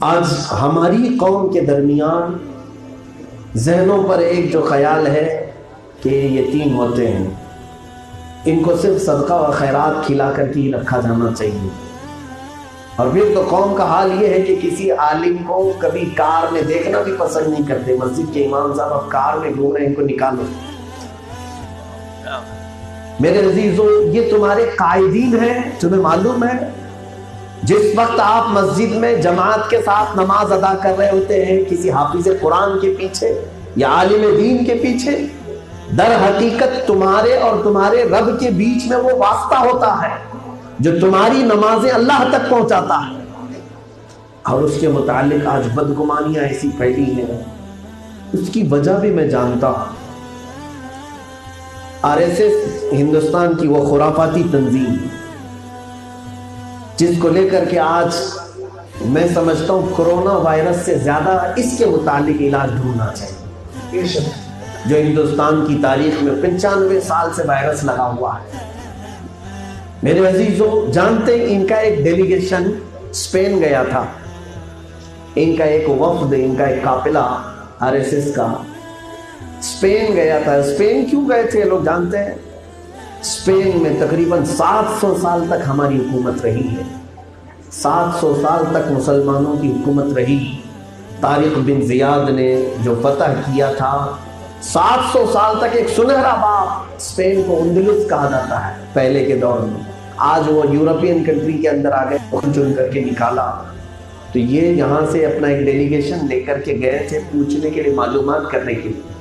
آج ہماری قوم کے درمیان ذہنوں پر ایک جو خیال ہے کہ یتیم ہوتے ہیں، ان کو صرف صدقہ و خیرات کھلا کر کے ہی رکھا جانا چاہیے. اور پھر تو قوم کا حال یہ ہے کہ کسی عالم کو کبھی کار میں دیکھنا بھی پسند نہیں کرتے. مسجد کے امام صاحب اب کار میں گھوم رہے ہیں، ان کو نکالو. میرے عزیزو، یہ تمہارے قائدین ہیں. تمہیں معلوم ہے جس وقت آپ مسجد میں جماعت کے ساتھ نماز ادا کر رہے ہوتے ہیں کسی حافظ قرآن کے پیچھے یا عالم دین کے پیچھے، در حقیقت تمہارے اور تمہارے رب کے بیچ میں وہ واسطہ ہوتا ہے جو تمہاری نمازیں اللہ تک پہنچاتا ہے. اور اس کے متعلق آج بدگمانیاں ایسی پھیلی ہیں. اس کی وجہ بھی میں جانتا ہوں. RSS ہندوستان کی وہ خرافاتی تنظیم جس کو لے کر کے آج میں سمجھتا ہوں کرونا وائرس سے زیادہ اس کے متعلق علاج ڈھونڈنا چاہیے. جو ہندوستان کی تاریخ میں 95 سال سے وائرس لگا ہوا ہے. میرے عزیزوں، جانتے ہیں ان کا ایک ڈیلیگیشن اسپین گیا تھا. ان کا ایک وفد، ان کا ایک قافلہ RSS کا اسپین گیا تھا. اسپین کیوں گئے تھے لوگ جانتے ہیں؟ اسپین میں تقریباً 700 سال تک ہماری حکومت رہی ہے. 700 سال تک مسلمانوں کی حکومت رہی. طارق بن زیاد نے جو فتح کیا تھا، 700 سال تک ایک سنہرا باب. اسپین کو اندلس کہا جاتا ہے پہلے کے دور میں. آج وہ یورپین کنٹری کے اندر آ گئے، چن کر کے نکالا. تو یہ یہاں سے اپنا ایک ڈیلیگیشن لے کر کے گئے تھے پوچھنے کے لیے، معلومات کرنے کے لیے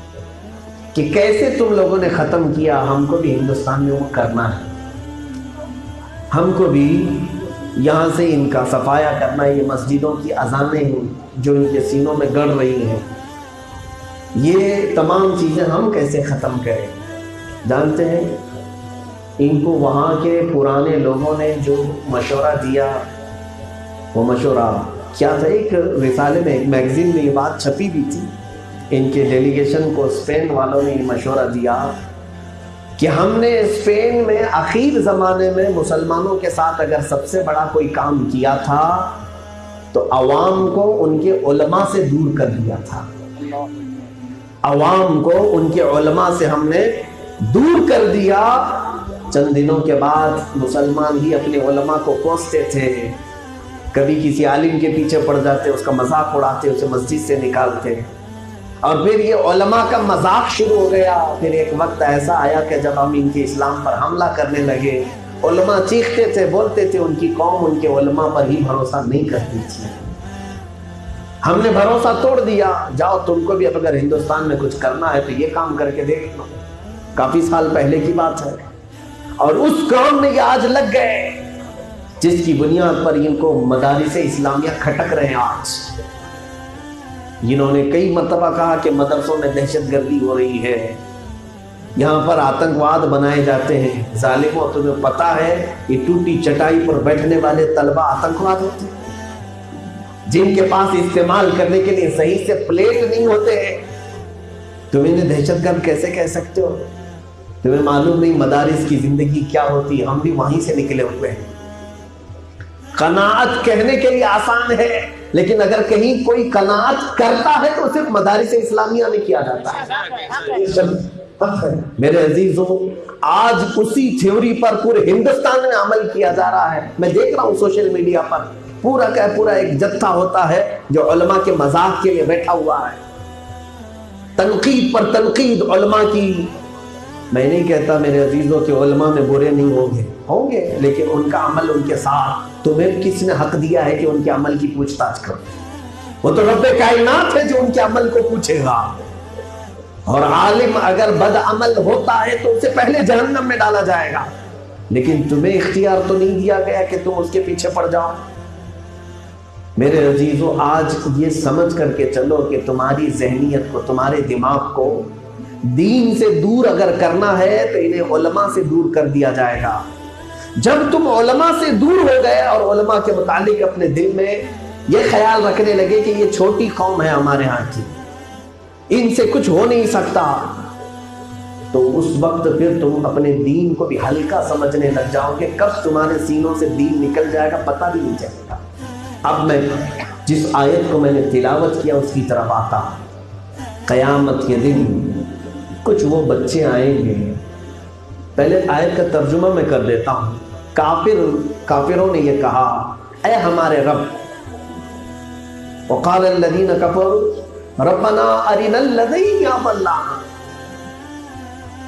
کہ کیسے تم لوگوں نے ختم کیا. ہم کو بھی ہندوستان میں وہ کرنا ہے. ہم کو بھی یہاں سے ان کا صفایا کرنا ہے. یہ مسجدوں کی اذانیں ہیں جو ان کے سینوں میں گڑ رہی ہیں، یہ تمام چیزیں ہم کیسے ختم کریں. جانتے ہیں ان کو وہاں کے پرانے لوگوں نے جو مشورہ دیا، وہ مشورہ کیا تھا؟ ایک رسالے میں، ایک میگزین میں یہ بات چھپی بھی تھی. ان کے ڈیلیگیشن کو اسپین والوں نے یہ مشورہ دیا کہ ہم نے اسپین میں اخیر زمانے میں مسلمانوں کے ساتھ اگر سب سے بڑا کوئی کام کیا تھا تو عوام کو ان کے علماء سے دور کر دیا تھا. عوام کو ان کے علماء سے ہم نے دور کر دیا. چند دنوں کے بعد مسلمان ہی اپنے علماء کو کوستے تھے. کبھی کسی عالم کے پیچھے پڑ جاتے، اس کا مذاق اڑاتے، اسے مسجد سے نکالتے. اور پھر یہ علماء کا مذاق شروع ہو گیا. پھر ایک وقت ایسا آیا کہ جب ہم ان کے اسلام پر حملہ کرنے لگے، علماء چیختے تھے، بولتے تھے ان کی قوم ان کے علماء پر ہی بھروسہ نہیں کرتی تھی. ہم نے بھروسہ توڑ دیا. جاؤ تم کو بھی اب اگر ہندوستان میں کچھ کرنا ہے تو یہ کام کر کے دیکھ لو. کافی سال پہلے کی بات ہے. اور اس کام میں یہ آج لگ گئے جس کی بنیاد پر ان کو مدارس اسلامیہ کھٹک رہے ہیں. آج جنہوں نے کئی مرتبہ کہا کہ مدرسوں میں دہشت گردی ہو رہی ہے، یہاں پر آتنکواد بنائے جاتے ہیں. ظالموں، تمہیں پتا ہے یہ ٹوٹی چٹائی پر بیٹھنے والے طلبہ آتنکواد ہوتے ہیں، جن کے پاس استعمال کرنے کے لیے صحیح سے پلیٹ نہیں ہوتے ہیں. تم انہیں دہشت گرد کیسے کہہ سکتے ہو؟ تمہیں معلوم نہیں مدارس کی زندگی کیا ہوتی ہے. ہم بھی وہیں سے نکلے ہوئے ہیں. قناعت کہنے کے لیے آسان ہے، لیکن اگر کہیں کوئی قناعت کرتا ہے تو صرف مدارس اسلامیہ میں کیا جاتا ہے. میرے عزیزوں، آج اسی تھیوری پر پورے ہندوستان میں عمل کیا جا رہا ہے. میں دیکھ رہا ہوں سوشل میڈیا پر پورا کا پورا ایک جتھا ہوتا ہے جو علماء کے مذاق کے لیے بیٹھا ہوا ہے. تنقید پر تنقید علماء کی. میں نہیں کہتا میرے عزیزوں کہ علماء میں برے نہیں ہوں گے، لیکن ان کا عمل ان کے ساتھ. تمہیں کس نے حق دیا ہے کہ ان کے عمل کی پوچھ تاچھ کرو؟ وہ تو رب کائنات ہے جو ان کے عمل کو پوچھے گا. اور عالم اگر بد عمل ہوتا ہے تو اسے پہلے جہنم میں ڈالا جائے گا. لیکن تمہیں اختیار تو نہیں دیا گیا کہ تم اس کے پیچھے پڑ جاؤ. میرے عزیزوں، آج یہ سمجھ کر کے چلو کہ تمہاری ذہنیت کو، تمہارے دماغ کو دین سے دور اگر کرنا ہے تو انہیں علماء سے دور کر دیا جائے گا. جب تم علماء سے دور ہو گئے اور علماء کے متعلق اپنے دل میں یہ خیال رکھنے لگے کہ یہ چھوٹی قوم ہے ہمارے ہاں کی، ان سے کچھ ہو نہیں سکتا، تو اس وقت پھر تم اپنے دین کو بھی ہلکا سمجھنے لگ جاؤ کہ کب تمہارے سینوں سے دین نکل جائے گا پتہ بھی نہیں چلے گا. اب میں جس آیت کو میں نے تلاوت کیا اس کی طرف آتا، قیامت کے دن کچھ وہ بچے آئیں گے. پہلے آیت کا ترجمہ میں کر دیتا ہوں. کافروں نے یہ کہا اے ہمارے رب، وقال الذین کفروا ربنا ارنا الذی اضلنا.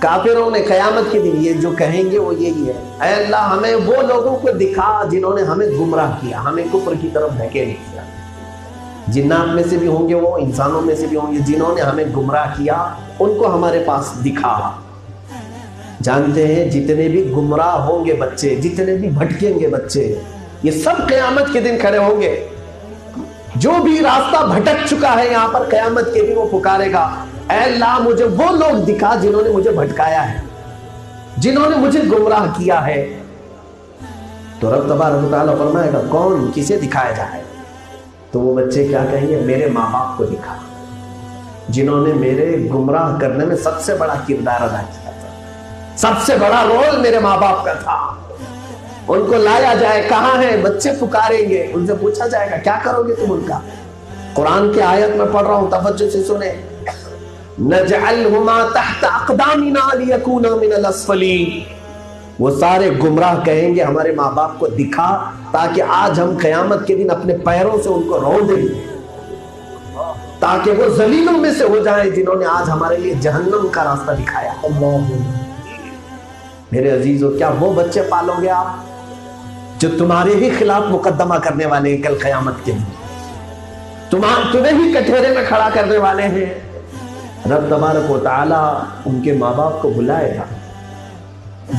کافروں نے قیامت کے دن یہ جو کہیں گے وہ یہی ہے، اے اللہ ہمیں وہ لوگوں کو دکھا جنہوں نے ہمیں گمراہ کیا، ہمیں کفر کی طرف دھکیل دیا. جنات میں سے بھی ہوں گے، وہ انسانوں میں سے بھی ہوں گے، جنہوں نے ہمیں گمراہ کیا ان کو ہمارے پاس دکھا. جانتے ہیں جتنے بھی گمراہ ہوں گے بچے، جتنے بھی بھٹکیں گے بچے، یہ سب قیامت کے دن کھڑے ہوں گے. جو بھی راستہ بھٹک چکا ہے یہاں پر قیامت کے دن وہ پکارے گا اے اللہ مجھے وہ لوگ دکھا جنہوں نے مجھے بھٹکایا ہے، جنہوں نے مجھے گمراہ کیا ہے. تو رب تبارک و تعالیٰ فرمائے گا کون، کسے دکھایا جائے؟ تو وہ بچے کیا کہیں گے؟ میرے ماں باپ کو دکھا، جنہوں نے میرے گمراہ کرنے میں سب سے بڑا کردار ادا کیا تھا، سب سے بڑا رول میرے ماں باپ کا تھا. ان کو لایا جائے، کہاں ہیں؟ بچے پکاریں گے، ان سے پوچھا جائے گا کیا کرو گے تم ان کا؟ قرآن کی آیت میں پڑھ رہا ہوں، توجہ سے سنیں. نجعلہما تحت اقدامنا لیکونا من الاسفلین. وہ سارے گمراہ کہیں گے ہمارے ماں باپ کو دکھا تاکہ آج ہم قیامت کے دن اپنے پیروں سے ان کو رون دیں، تاکہ وہ ذلیلوں میں سے ہو جائیں جنہوں نے آج ہمارے لیے جہنم کا راستہ دکھایا. میرے عزیزو، کیا وہ بچے پالو گے آپ جو تمہارے ہی خلاف مقدمہ کرنے والے ہیں کل قیامت کے دن، تمہیں ہی کٹہرے میں کھڑا کرنے والے ہیں؟ رب تبارک و تعالی ان کے ماں باپ کو بلائے گا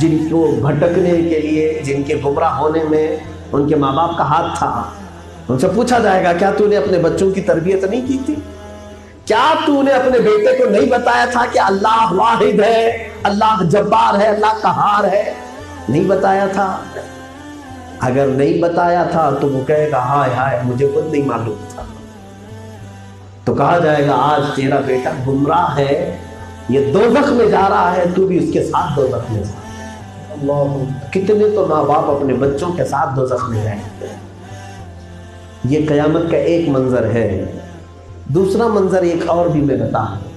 جن کو بھٹکنے کے لیے، جن کے گمراہ ہونے میں ان کے ماں باپ کا ہاتھ تھا. ان سے پوچھا جائے گا کیا تو نے اپنے بچوں کی تربیت نہیں کی تھی؟ کیا تو نے اپنے بیٹے کو نہیں بتایا تھا کہ اللہ واحد ہے، اللہ جبار ہے، اللہ قہار ہے؟ نہیں بتایا تھا؟ اگر نہیں بتایا تھا تو وہ کہے گا ہائے ہائے مجھے خود نہیں معلوم تھا. تو کہا جائے گا آج تیرا بیٹا گمراہ ہے، یہ دوزخ میں جا رہا ہے، تو بھی اس کے ساتھ دوزخ میں جا. کتنے تو ماں باپ اپنے بچوں کے ساتھ دوزخ میں جائیں. یہ قیامت کا ایک منظر ہے. دوسرا منظر ایک اور بھی میں بتا دوں،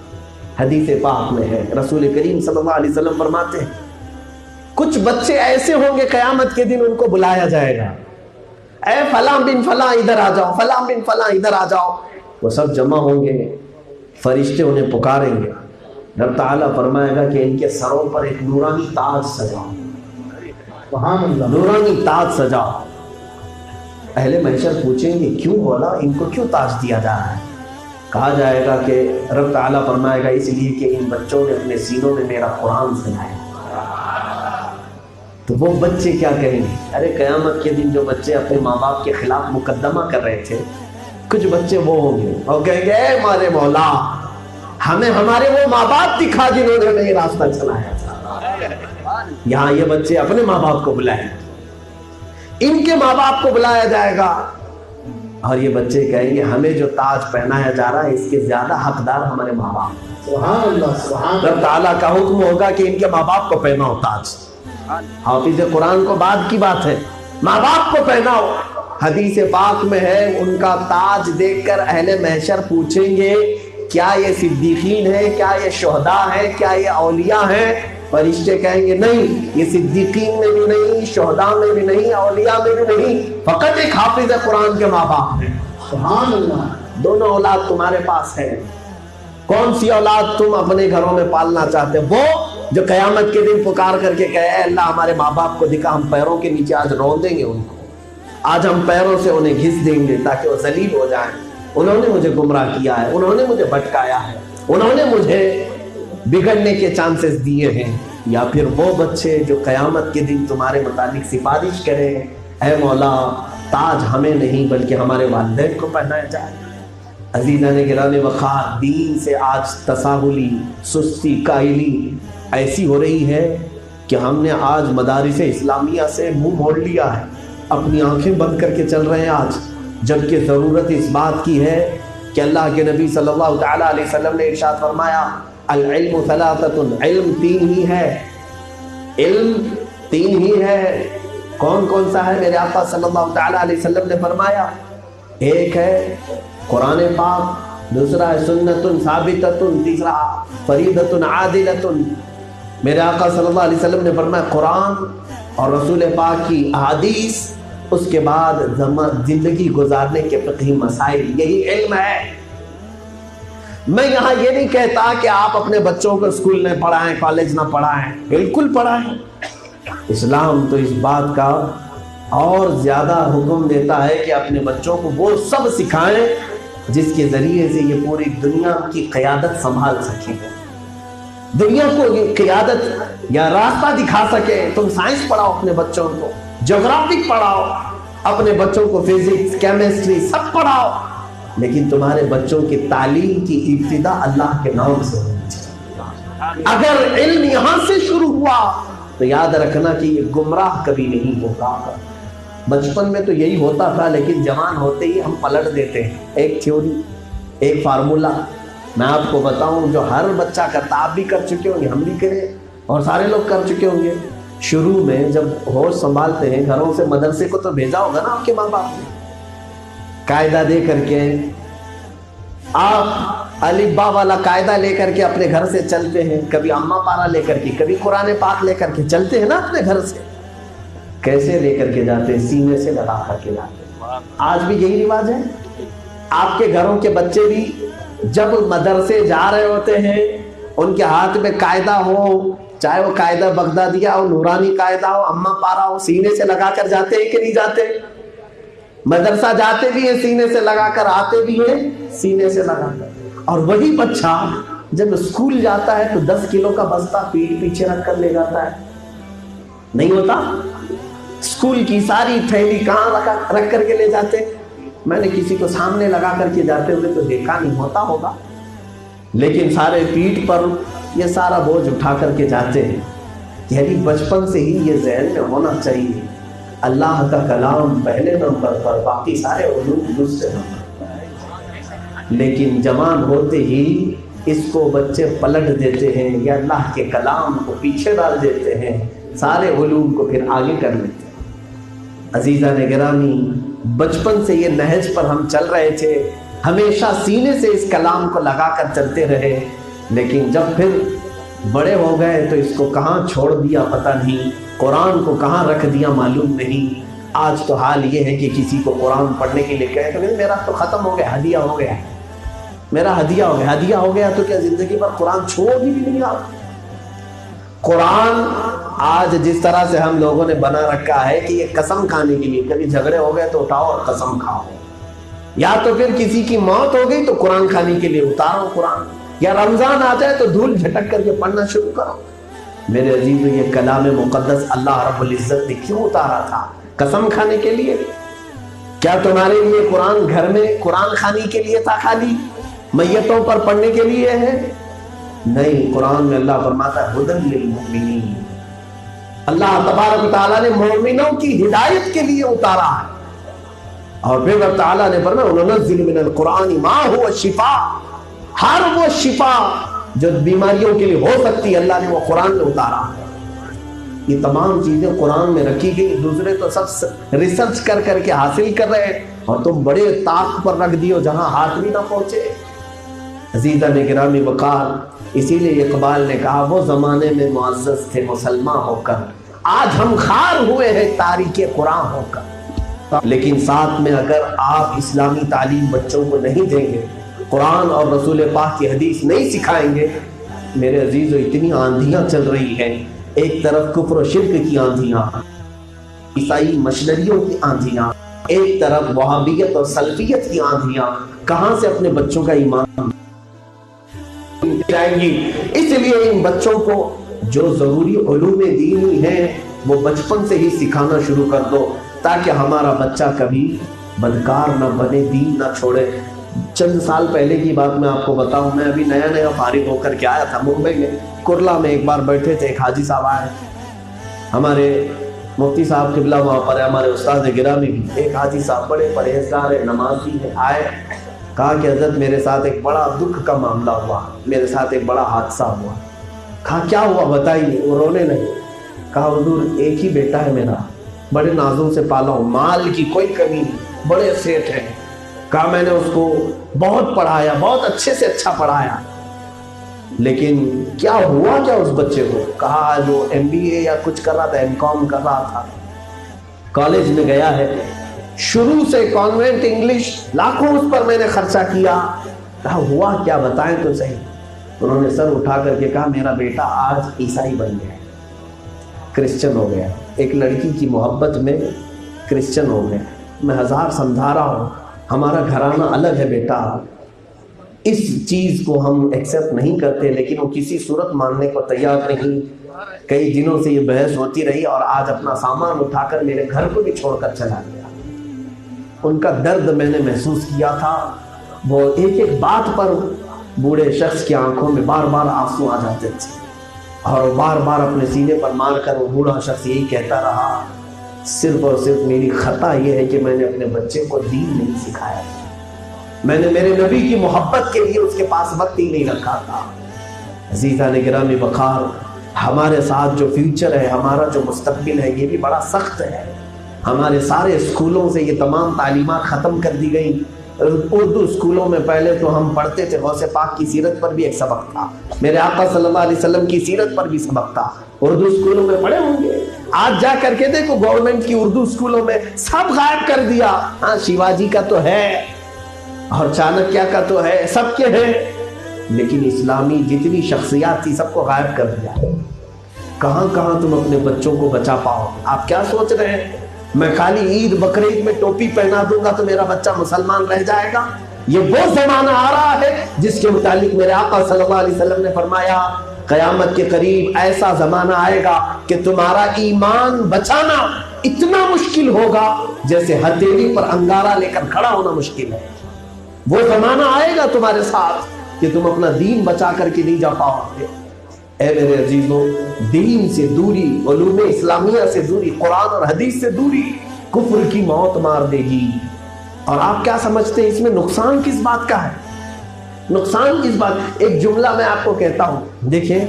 حدیث پاک میں ہے. رسول کریم صلی اللہ علیہ وسلم فرماتے ہیں کچھ بچے ایسے ہوں گے قیامت کے دن ان کو بلایا جائے گا، اے فلاں بن فلاں ادھر آ جاؤ، فلاں بن فلاں ادھر آ جاؤ. وہ سب جمع ہوں گے، فرشتے انہیں پکاریں گے. رب تعالیٰ فرمائے گا کہ ان کے سروں پر ایک نورانی تاج سجاؤ، سبحان اللہ، نورانی تاج سجاؤ. اہل محشر پوچھیں گے کیوں مولا، ان کو کیوں تاج دیا جا رہا ہے؟ کہا جائے گا کہ رب تعالیٰ فرمائے گا اس لیے کہ ان بچوں نے اپنے سینوں میں میرا قرآن سنایا. تو وہ بچے کیا کہیں گے؟ ارے قیامت کے دن جو بچے اپنے ماں باپ کے خلاف مقدمہ کر رہے تھے، کچھ بچے وہ ہوں گے اور کہیں گے اے ہمارے مولا ہمیں ہمارے وہ ماں باپ دکھا جنہوں نے ہمیں یہ راستہ چلایا تھا. یہاں یہ بچے اپنے ماں باپ کو بلائیں، ان کے ماں باپ کو بلایا جائے گا اور یہ بچے کہیں گے ہمیں جو تاج پہنایا جا رہا ہے اس کے زیادہ حقدار ہمارے ماں باپ. سبحان اللہ، سبحان اللہ. رب تعالیٰ کا حکم ہوگا کہ ان کے ماں باپ کو پہناؤ تاج. حافظ قرآن کو بعد کی بات ہے، ماں باپ کو پہناؤ. حدیث پاک میں ہے ان کا تاج دیکھ کر اہل محشر پوچھیں گے کیا یہ صدیقین ہیں، کیا یہ شہداء ہیں، کیا یہ اولیاء ہیں؟ فرشتے کہیں گے نہیں، یہ صدیقین میں بھی نہیں، شہداء میں بھی نہیں، اولیاء میں بھی نہیں، فقط ایک حافظ قرآن کے ماں باپ ہیں. سبحان اللہ. دونوں اولاد تمہارے پاس ہے. کون سی اولاد تم اپنے گھروں میں پالنا چاہتے؟ وہ جو قیامت کے دن پکار کر کے کہے اے اللہ ہمارے ماں باپ کو دکھا، ہم پیروں کے نیچے آج رون دیں گے ان کو، آج ہم پیروں سے انہیں گھس دیں گے تاکہ وہ ذلیل ہو جائیں. انہوں نے مجھے گمراہ کیا ہے، انہوں نے مجھے بھٹکایا ہے، انہوں نے مجھے بگڑنے کے چانسز دیے ہیں. یا پھر وہ بچے جو قیامت کے دن تمہارے متعلق سفارش کریں اے مولا تاج ہمیں نہیں بلکہ ہمارے والدین کو پہنایا جائے. عزیزان گرامی وقار، دین سے آج تساہلی، سستی، کاہلی ایسی ہو رہی ہے کہ ہم نے آج مدارس اسلامیہ سے منہ موڑ لیا ہے، اپنی آنکھیں بند کر کے چل رہے ہیں آج، جبکہ ضرورت اس بات کی ہے کہ اللہ کے نبی صلی اللہ تعالیٰ علیہ وسلم نے ارشاد فرمایا العلم ثلاثۃ، علم تین ہی ہے، علم تین ہی ہے. کون کون سا ہے؟ میرے آقا صلی اللہ تعالیٰ علیہ وسلم نے فرمایا ایک ہے قرآن پاک، دوسرا ہے سنتن ثابتتن، تیسرا فریدتن عادلتن۔ میرے آقا صلی اللہ علیہ وسلم نے فرمایا قرآن اور رسول پاک کی احادیث، اس کے بعد زندگی گزارنے کے فقہی مسائل، یہی علم ہے۔ میں یہاں یہ نہیں کہتا کہ آپ اپنے بچوں کو اسکول نہ پڑھائیں، کالج نہ پڑھائیں، بالکل پڑھائیں۔ اسلام تو اس بات کا اور زیادہ حکم دیتا ہے کہ اپنے بچوں کو وہ سب سکھائیں جس کے ذریعے سے یہ پوری دنیا کی قیادت سنبھال سکیں، دنیا کو یہ قیادت یا راستہ دکھا سکے۔ تم سائنس پڑھاؤ اپنے بچوں کو، جغرافی پڑھاؤ اپنے بچوں کو، فزکس، کیمسٹری سب پڑھاؤ، لیکن تمہارے بچوں کی تعلیم کی ابتدا اللہ کے نام سے ہونی چاہیے۔ اگر علم یہاں سے شروع ہوا تو یاد رکھنا کہ یہ گمراہ کبھی نہیں ہوگا۔ بچپن میں تو یہی ہوتا تھا، لیکن جوان ہوتے ہی ہم پلٹ دیتے ہیں۔ ایک تھیوری، ایک فارمولا میں آپ کو بتاؤں جو ہر بچہ کرتا، آپ بھی کر چکے ہوں گے، ہم بھی کریں اور سارے لوگ کر چکے ہوں گے۔ شروع میں جب ہوش سنبھالتے ہیں، گھروں سے مدرسے کو تو بھیجا ہوگا نا آپ کے ماں باپ نے، قاعدہ دے کر کے، آپ الف با والا قاعدہ لے کر کے اپنے گھر سے چلتے ہیں، کبھی اماں پارا لے کر کے، کبھی قرآن پاک لے کر کے چلتے ہیں نا اپنے گھر سے۔ کیسے لے کر کے جاتے ہیں؟ سینے سے لگا کر کے جاتے ہیں۔ آج بھی یہی رواج ہے۔ آپ کے گھروں کے بچے بھی جب مدرسے جا رہے ہوتے ہیں، ان کے ہاتھ میں قاعدہ ہو، چاہے وہ قاعدہ بغدادیہ ہو، نورانی قاعدہ ہو، اماں پارا ہو، سینے سے لگا کر جاتے ہیں کہ نہیں جاتے؟ مدرسہ جاتے بھی ہیں سینے سے لگا کر، آتے بھی ہیں سینے سے لگا کر۔ اور وہی بچہ جب اسکول جاتا ہے تو 10 کلو کا بستہ پیٹ پیچھے رکھ کر لے جاتا ہے، نہیں ہوتا؟ اسکول کی ساری تھیلی کہاں رکھ کر کے لے جاتے؟ میں نے کسی کو سامنے لگا کر کے جاتے ہوئے تو دیکھا نہیں، ہوتا ہوگا، لیکن سارے پیٹ پر یہ سارا بوجھ اٹھا کر کے جاتے ہیں۔ یعنی بچپن سے ہی یہ ذہن میں ہونا چاہیے اللہ کا کلام پہلے نمبر پر، باقی سارے علوم دوسرے نمبر پر۔ لیکن جوان ہوتے ہی اس کو بچے پلٹ دیتے ہیں یا اللہ کے کلام کو پیچھے ڈال دیتے ہیں، سارے علوم کو پھر آگے کر لیتے ہیں۔ عزیزان گرامی، بچپن سے یہ نہج پر ہم چل رہے تھے، ہمیشہ سینے سے اس کلام کو لگا کر چلتے رہے، لیکن جب پھر بڑے ہو گئے تو اس کو کہاں چھوڑ دیا پتہ نہیں، قرآن کو کہاں رکھ دیا معلوم نہیں۔ آج تو حال یہ ہے کہ کسی کو قرآن پڑھنے کے لیے کہے تو میرا تو ختم ہو گیا، ہدیہ ہو گیا، میرا ہدیہ ہو گیا۔ ہدیہ ہو گیا تو کیا زندگی پر قرآن چھوڑ بھی نہیں آپ؟ قرآن آج جس طرح سے ہم لوگوں نے بنا رکھا ہے کہ یہ قسم کھانے کے لیے، کبھی جھگڑے ہو گئے تو اٹھاؤ اور قسم کھاؤ، یا تو پھر کسی کی موت ہو گئی تو قرآن کھانے کے لیے اتارو قرآن، یا رمضان آ جائے تو دھول جھٹک کر کے پڑھنا شروع کرو۔ میرے عزیزو، یہ کلام مقدس اللہ رب العزت نے کیوں اتارا تھا؟ قسم کھانے کے لیے؟ کیا تمہارے لیے قرآن گھر میں قرآن خانی کے لیے تھا، خالی میتوں پر پڑھنے کے لیے ہے؟ نہیں، قرآن میں اللہ فرماتا ہے ہدی للمؤمنین، اللہ تبارک و تعالیٰ نے مومنوں کی ہدایت کے لیے اتارا ہے۔ اور پھر رب تعالیٰ نے فرمایا وَنُنَزِّلُ مِنَ الْقُرْآنِ مَا هُوَ شِفَاءٌ، ہر وہ شفا جو بیماریوں کے لیے ہو سکتی ہے اللہ نے وہ قرآن میں اتارا۔ یہ تمام چیزیں قرآن میں رکھی گئی، دوسرے تو سب ریسرچ کر کر کے حاصل کر رہے ہیں، اور تم بڑے طاق پر رکھ دیو جہاں ہاتھ بھی نہ پہنچے۔ عزیزان گرامی وقار، اسی لیے اقبال نے کہا وہ زمانے میں معزز تھے مسلمان ہو کر، آج ہم خار ہوئے ہیں تاریخ قرآن ہو کر۔ لیکن ساتھ میں اگر آپ اسلامی تعلیم بچوں کو نہیں دیں گے، قرآن اور رسول پاک کی حدیث نہیں سکھائیں گے، میرے عزیزو اتنی آندھیاں چل رہی ہیں، ایک طرف کفر و شرک کی آندھیاں، عیسائی مشنریوں کی آندھیاں، ایک طرف وہابیت اور سلفیت کی آندھیاں، کہاں سے اپنے بچوں کا ایمان جائیں گی؟ اس لیے ان بچوں کو جو ضروری علوم دینی ہیں وہ بچپن سے ہی سکھانا شروع کر دو، تاکہ ہمارا بچہ کبھی بدکار نہ بنے، دین نہ چھوڑے۔ چند سال پہلے کی بات میں آپ کو بتاؤں، میں ابھی نیا فارغ ہو کر کے آیا تھا ممبئی میں، کرلا میں ایک بار بیٹھے تھے، ایک حاجی صاحب آئے، ہمارے مفتی صاحب قبلہ وہاں پر ہے، ہمارے استاد گرامی بھی، ایک حاجی صاحب بڑے پرہیزگار ہیں، نمازی ہیں، آئے، کہا کہ حضرت میرے ساتھ ایک بڑا دکھ کا معاملہ ہوا، میرے ساتھ ایک بڑا حادثہ ہوا۔ کہا کیا ہوا بتائیے؟ وہ رونے لگے، کہا حضور ایک ہی بیٹا ہے میرا، بڑے نازوں سے پالا ہوں، مال کی کوئی کمی نہیں، بڑے سیٹ ہیں، کہا میں نے اس کو بہت پڑھایا، بہت اچھے سے اچھا پڑھایا، لیکن کیا ہوا کیا اس بچے کو؟ کہا جو MBA یا کچھ کر رہا تھا، MCOM کر رہا تھا، کالج میں گیا ہے، شروع سے کانوینٹ انگلش، لاکھوں اس پر میں نے خرچہ کیا۔ کہا ہوا کیا بتائیں تو صحیح۔ انہوں نے سر اٹھا کر کے کہا میرا بیٹا آج عیسائی بن گیا، کرسچن ہو گیا، ایک لڑکی کی محبت میں کرسچن ہو گیا۔ میں ہزار سمجھا رہا ہوں ہمارا گھرانہ الگ ہے بیٹا، اس چیز کو ہم ایکسیپٹ نہیں کرتے، لیکن وہ کسی صورت ماننے کو تیار نہیں۔ کئی دنوں سے یہ بحث ہوتی رہی اور آج اپنا سامان اٹھا کر میرے گھر کو بھی چھوڑ کر چلا گیا۔ ان کا درد میں نے محسوس کیا تھا، وہ ایک ایک بات پر بوڑھے شخص کی آنکھوں میں بار بار آنسو آ جاتے تھے، اور بار بار اپنے سینے پر مار کر وہ بوڑھا شخص یہی کہتا رہا، صرف اور صرف میری خطا یہ ہے کہ میں نے اپنے بچے کو دین نہیں سکھایا، میں نے میرے نبی کی محبت کے لیے اس کے پاس وقت ہی نہیں رکھا تھا۔ عزیزان گرامی وقار، ہمارے ساتھ جو فیوچر ہے، ہمارا جو مستقبل ہے، یہ بھی بڑا سخت ہے۔ ہمارے سارے اسکولوں سے یہ تمام تعلیمات ختم کر دی گئی۔ اردو اسکولوں میں پہلے تو ہم پڑھتے تھے، غوث پاک کی سیرت پر بھی ایک سبق تھا، میرے آقا صلی اللہ علیہ وسلم کی سیرت پر بھی سبق تھا، اردو اسکولوں میں پڑھے ہوں گے۔ آج جا کر کے دیکھو گورنمنٹ کی اردو اسکولوں میں سب غائب کر دیا۔ ہاں شیواجی کا تو ہے اور چانکیہ کا تو ہے، سب کے ہیں، لیکن اسلامی جتنی شخصیات تھی سب کو غائب کر دیا۔ کہاں کہاں تم اپنے بچوں کو بچا پاؤ؟ آپ کیا سوچ رہے ہیں میں خالی عید بقرعید میں ٹوپی پہنا دوں گا تو میرا بچہ مسلمان رہ جائے گا؟ یہ وہ زمانہ آ رہا ہے جس کے متعلق میرے آقا صلی اللہ علیہ وسلم نے فرمایا قیامت کے قریب ایسا زمانہ آئے گا کہ تمہارا ایمان بچانا اتنا مشکل ہوگا جیسے ہتھیلی پر انگارہ لے کر کھڑا ہونا مشکل ہے۔ وہ زمانہ آئے گا تمہارے ساتھ کہ تم اپنا دین بچا کر کے نہیں جا پاؤ گے۔ اے میرے عزیزوں، دین سے دوری، علوم اسلامیہ سے دوری، قرآن اور حدیث سے دوری کفر کی موت مار دے گی۔ اور آپ کیا سمجھتے ہیں اس میں نقصان کس بات کا ہے؟ نقصان کس بات؟ ایک جملہ میں آپ کو کہتا ہوں، دیکھیں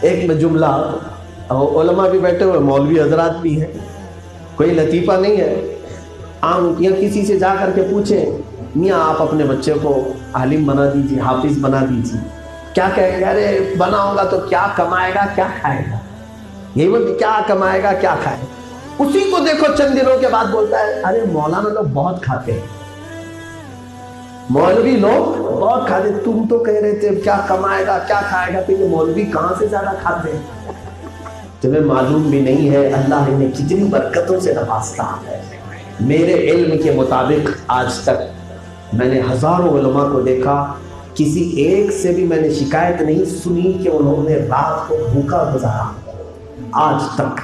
ایک میں جملہ، علماء بھی بیٹھے ہوئے، مولوی حضرات بھی ہیں، کوئی لطیفہ نہیں ہے، عام یا کسی سے جا کر کے پوچھیں میاں آپ اپنے بچے کو عالم بنا دیجیے، حافظ بنا دیجیے، کیا کہے گا؟ ارے بناؤں گا تو کیا کمائے گا کیا کھائے گا؟ یہی بولتے کیا کمائے گا کیا کھائے گا؟ اسی کو دیکھو چند دنوں کے بعد بولتا ہے ارے مولانا لوگ بہت کھاتے ہیں، مولوی لوگ بہت کھاتے، تم تو کہہ رہے تھے کیا کمائے گا کیا کھائے گا، تو یہ مولوی کہاں سے زیادہ کھاتے ہیں؟ تمہیں معلوم بھی نہیں ہے اللہ انہیں کتنی برکتوں سے نوازتا ہے۔ میرے علم کے مطابق آج تک میں نے ہزاروں علماء کو دیکھا، کسی ایک سے بھی میں نے شکایت نہیں سنی کہ انہوں نے رات کو بھوکا گزارا۔ آج تک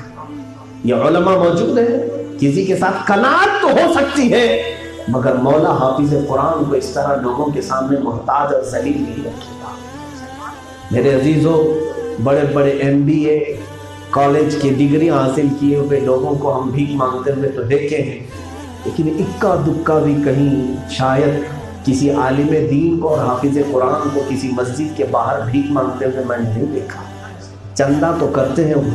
یہ علماء موجود ہیں، کسی کے ساتھ قناعت تو ہو سکتی ہے مگر مولا حافظ قرآن کو اس طرح لوگوں کے سامنے محتاج اور ذلیل نہیں رکھے گا۔ میرے عزیزوں، بڑے بڑے MBA کالج کی ڈگریاں حاصل کیے ہوئے لوگوں کو ہم بھیک مانگتے ہوئے تو دیکھے ہیں، لیکن اکا دکا بھی کہیں شاید کسی عالم دین کو اور حافظ قرآن کو کسی مسجد کے باہر بھیک مانگتے ہوئے میں نے نہیں دیکھا۔ چندہ تو کرتے ہیں، وہ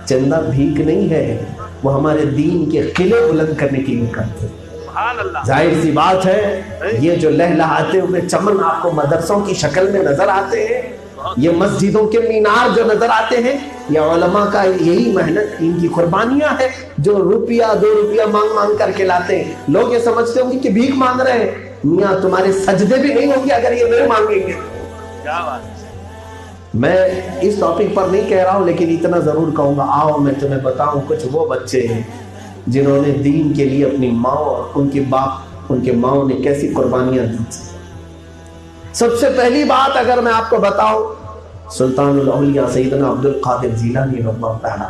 چندہ بھیک نہیں ہے، وہ ہمارے دین کے قلعے بلند کرنے کے لیے کرتے ہیں۔ ظاہر سی بات ہے یہ جو لہلہاتے ہوئے چمن آپ کو مدرسوں کی شکل میں نظر آتے ہیں، یہ مسجدوں کے مینار جو نظر آتے ہیں، یہ علماء کا یہی محنت، ان کی قربانیاں ہیں جو روپیہ 2 روپیہ مانگ مانگ کر کے لاتے ہیں۔ لوگ یہ سمجھتے ہوں گے کہ بھیک مانگ رہے ہیں، میاں تمہارے سجدے بھی نہیں ہوں گے اگر یہ نہیں مانگیں گے۔ کیا بات؟ میں اس ٹاپک پر نہیں کہہ رہا ہوں لیکن اتنا ضرور کہوں گا، آؤ میں تمہیں بتاؤں کچھ وہ بچے ہیں جنہوں نے دین کے لیے اپنی ماں اور ان کے باپ، ان کے ماؤں نے کیسی قربانیاں دی۔ سب سے پہلی بات اگر میں آپ کو بتاؤں، سلطان الاولیاء سیدنا عبد القادر جیلانی رضی اللہ تعالیٰ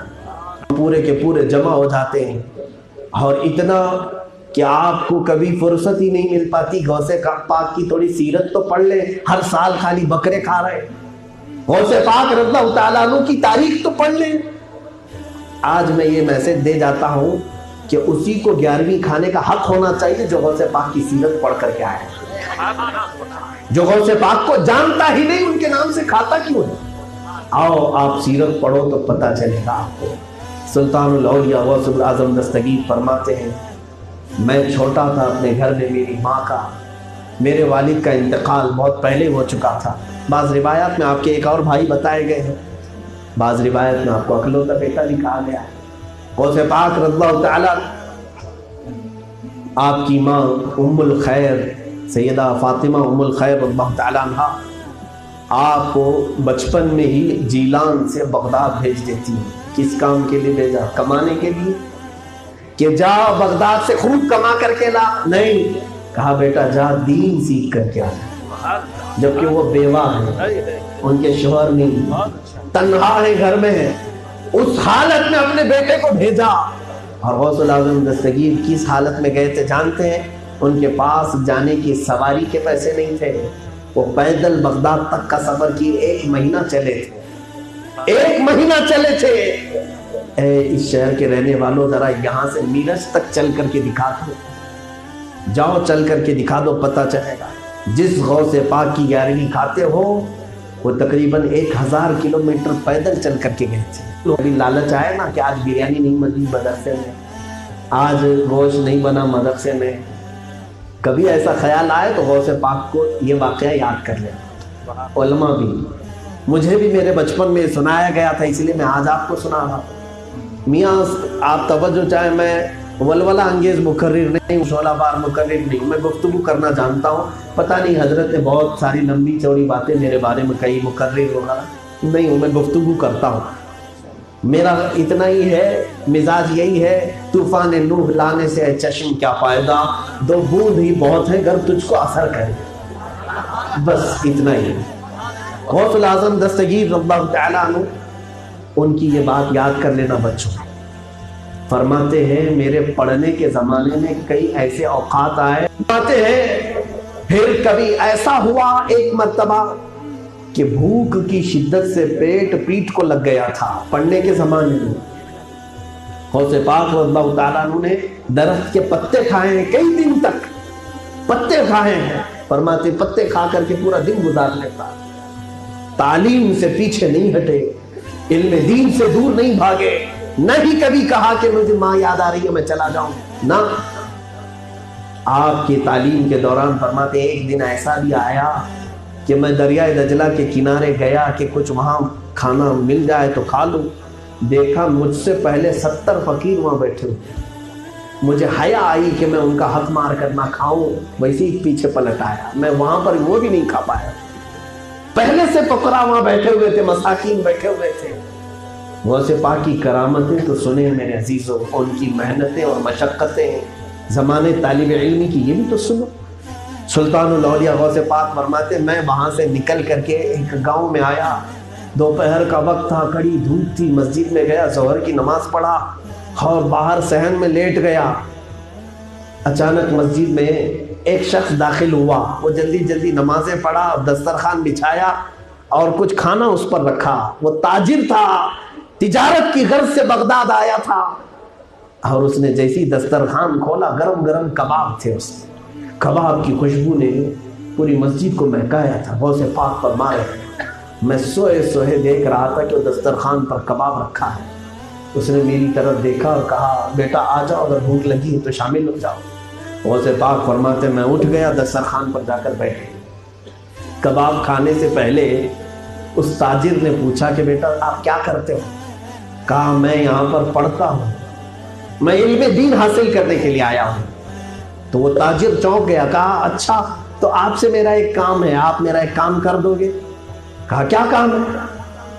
پورے کے پورے جمع ہو جاتے ہیں، اور اتنا کہ آپ کو کبھی فرصت ہی نہیں مل پاتی غوث پاک کی تھوڑی سیرت تو پڑھ لیں، ہر سال خالی بکرے کھا رہے، غوث پاک رضی اللہ تعالیٰ عنہ کی تاریخ تو پڑھ لیں۔ آج میں یہ میسج دے جاتا ہوں کہ اسی کو 11ویں کھانے کا حق ہونا چاہیے جو غوث پاک کی سیرت پڑھ کر کے آئے، جو غوث پاک کو جانتا ہی نہیں ان کے نام سے کھاتا کیوں ہے؟ آؤ آپ سیرت پڑھو تو پتہ چلے گا آپ کو۔ سلطان الاولیاء غوث الاعظم دستگیر فرماتے ہیں میں چھوٹا تھا اپنے گھر میں میری ماں کا، میرے والد کا انتقال بہت پہلے ہو چکا تھا۔ بعض روایات میں آپ کے ایک اور بھائی بتائے گئے ہیں، بعض روایت میں آپ کو اکلوتا بیٹا بھی کہا گیا ہے۔ غوث پاک رضی اللہ تعالیٰ آپ کی ماں ام الخیر سیدہ فاطمہ ام الخیر رضی اللہ تعالیٰ عنہ آپ کو بچپن میں ہی جیلان سے بغداد بھیج دیتی ہیں۔ کس کام کے لیے بھیجا؟ کمانے کے لیے، کہ جا بغداد سے خوب کما کر کے لا؟ نہیں، کہا بیٹا جا دین سیکھ کر کے آ۔ جبکہ وہ بیوہ ہیں، ان کے شوہر نہیں، تنہا ہے، گھر میں ہے، اس حالت میں اپنے بیٹے کو بھیجا۔ اور غوث الاعظم دستگیر کس حالت میں گئے تھے جانتے ہیں؟ ان کے پاس جانے کی سواری کے پیسے نہیں تھے، وہ پیدل بغداد تک کا سفر کی 1 مہینہ چلے تھے، 1 مہینہ چلے تھے۔ اے اس شہر کے رہنے والوں، ذرا یہاں سے میرج تک چل کر کے دکھا دو، جاؤ چل کر کے دکھا دو، پتہ چلے گا۔ جس غوث پاک کی گارنٹی کھاتے ہو وہ تقریباً 1000 کلومیٹر پیدل چل کر کے گئے تھے۔ ابھی لالچ آئے نا کہ آج بریانی نہیں بنی مدرسے میں، آج گوشت نہیں بنا مدرسے میں، کبھی ایسا خیال آئے تو غوث پاک کو یہ واقعہ یاد کر لیں۔ علماء بھی، مجھے بھی میرے بچپن میں سنایا گیا تھا، اس لیے میں آج آپ کو سنا رہا ہوں۔ میاں آپ توجہ چاہیں، میں ولولہ انگیز مقرر نہیں، شعلہ بار مقرر نہیں، میں گفتگو کرنا جانتا ہوں۔ پتہ نہیں حضرت نے بہت ساری لمبی چوڑی باتیں میرے بارے میں کئی، مقرر ہوگا نہیں ہوں، میں گفتگو کرتا ہوں۔ میرا اتنا ہی ہے، مزاج یہی ہے، طوفان نوح لانے سے ہے چشم کیا فائدہ، 2 بوند ہی بہت ہے گر تجھ کو اثر کرے، بس اتنا ہی۔ غوث الاعظم دستگیر رضی اللہ تعالیٰ عنہ، ان کی یہ بات یاد کر لینا بچوں۔ فرماتے ہیں میرے پڑھنے کے زمانے میں کئی ایسے اوقات آئے، فرماتے ہیں پھر کبھی ایسا ہوا ایک مرتبہ کہ بھوک کی شدت سے پیٹ کو لگ گیا تھا، پڑھنے کے زمانے میں۔ غوث پاک رضی اللہ تعالیٰ عنہ نے درخت کے پتے کھائے ہیں، کئی دن تک پتے کھائے ہیں۔ فرماتے پتے کھا کر کے پورا دن گزار لیتا، تعلیم سے پیچھے نہیں ہٹے، علم دین سے دور نہیں بھاگے، نہ ہی کبھی کہا کہ مجھے ماں یاد آ رہی ہے میں چلا جاؤں، نہ۔ آپ کی تعلیم کے دوران فرماتے ایک دن ایسا بھی آیا کہ میں دریائے دجلہ کے کنارے گیا کہ کچھ وہاں کھانا مل جائے تو کھا لوں، دیکھا مجھ سے پہلے 70 فقیر وہاں بیٹھے ہوئے، مجھے حیا آئی کہ میں ان کا حق مار کر نہ کھاؤں، ویسے ہی پیچھے پلٹ آیا، میں وہاں پر وہ بھی نہیں کھا پایا، پہلے سے فقراء وہاں بیٹھے ہوئے تھے، مساکین بیٹھے ہوئے تھے۔ غوث پاک کی کرامتیں تو سنیں میرے عزیزوں، ان کی محنتیں اور مشقتیں زمانے طالب علمی کی یہ بھی تو سنو۔ سلطان الاولیاء غوث پاک فرماتے میں وہاں سے نکل کر کے ایک گاؤں میں آیا، دوپہر کا وقت تھا، کڑی دھوپ تھی، مسجد میں گیا، ظہر کی نماز پڑھا اور باہر صحن میں لیٹ گیا۔ اچانک مسجد میں ایک شخص داخل ہوا، وہ جلدی جلدی نمازیں پڑھا، دسترخوان بچھایا اور کچھ کھانا اس پر رکھا۔ وہ تاجر تھا، تجارت کی غرض سے بغداد آیا تھا، اور اس نے جیسی دسترخوان کھولا گرم گرم کباب تھے، اس کباب کی خوشبو نے پوری مسجد کو مہکایا تھا۔ غوث پاک فرما رہے ہیں میں سوئے سوئے دیکھ رہا تھا کہ وہ دسترخوان پر کباب رکھا ہے۔ اس نے میری طرف دیکھا اور کہا بیٹا آ جاؤ، اگر بھوک لگی ہے تو شامل ہو جاؤ۔ غوث پاک فرماتے میں اٹھ گیا، دسترخوان پر جا کر بیٹھے۔ کباب کھانے سے پہلے اس تاجر نے پوچھا کہ بیٹا آپ کیا کرتے ہو؟ کہا میں یہاں پر پڑھتا ہوں، میں علم دین حاصل کرنے کے لیے آیا ہوں۔ تو وہ تاجر چونک گیا، کہا اچھا تو آپ سے میرا ایک کام ہے، آپ میرا ایک کام کر دو گے؟ کہا کیا کام ہے؟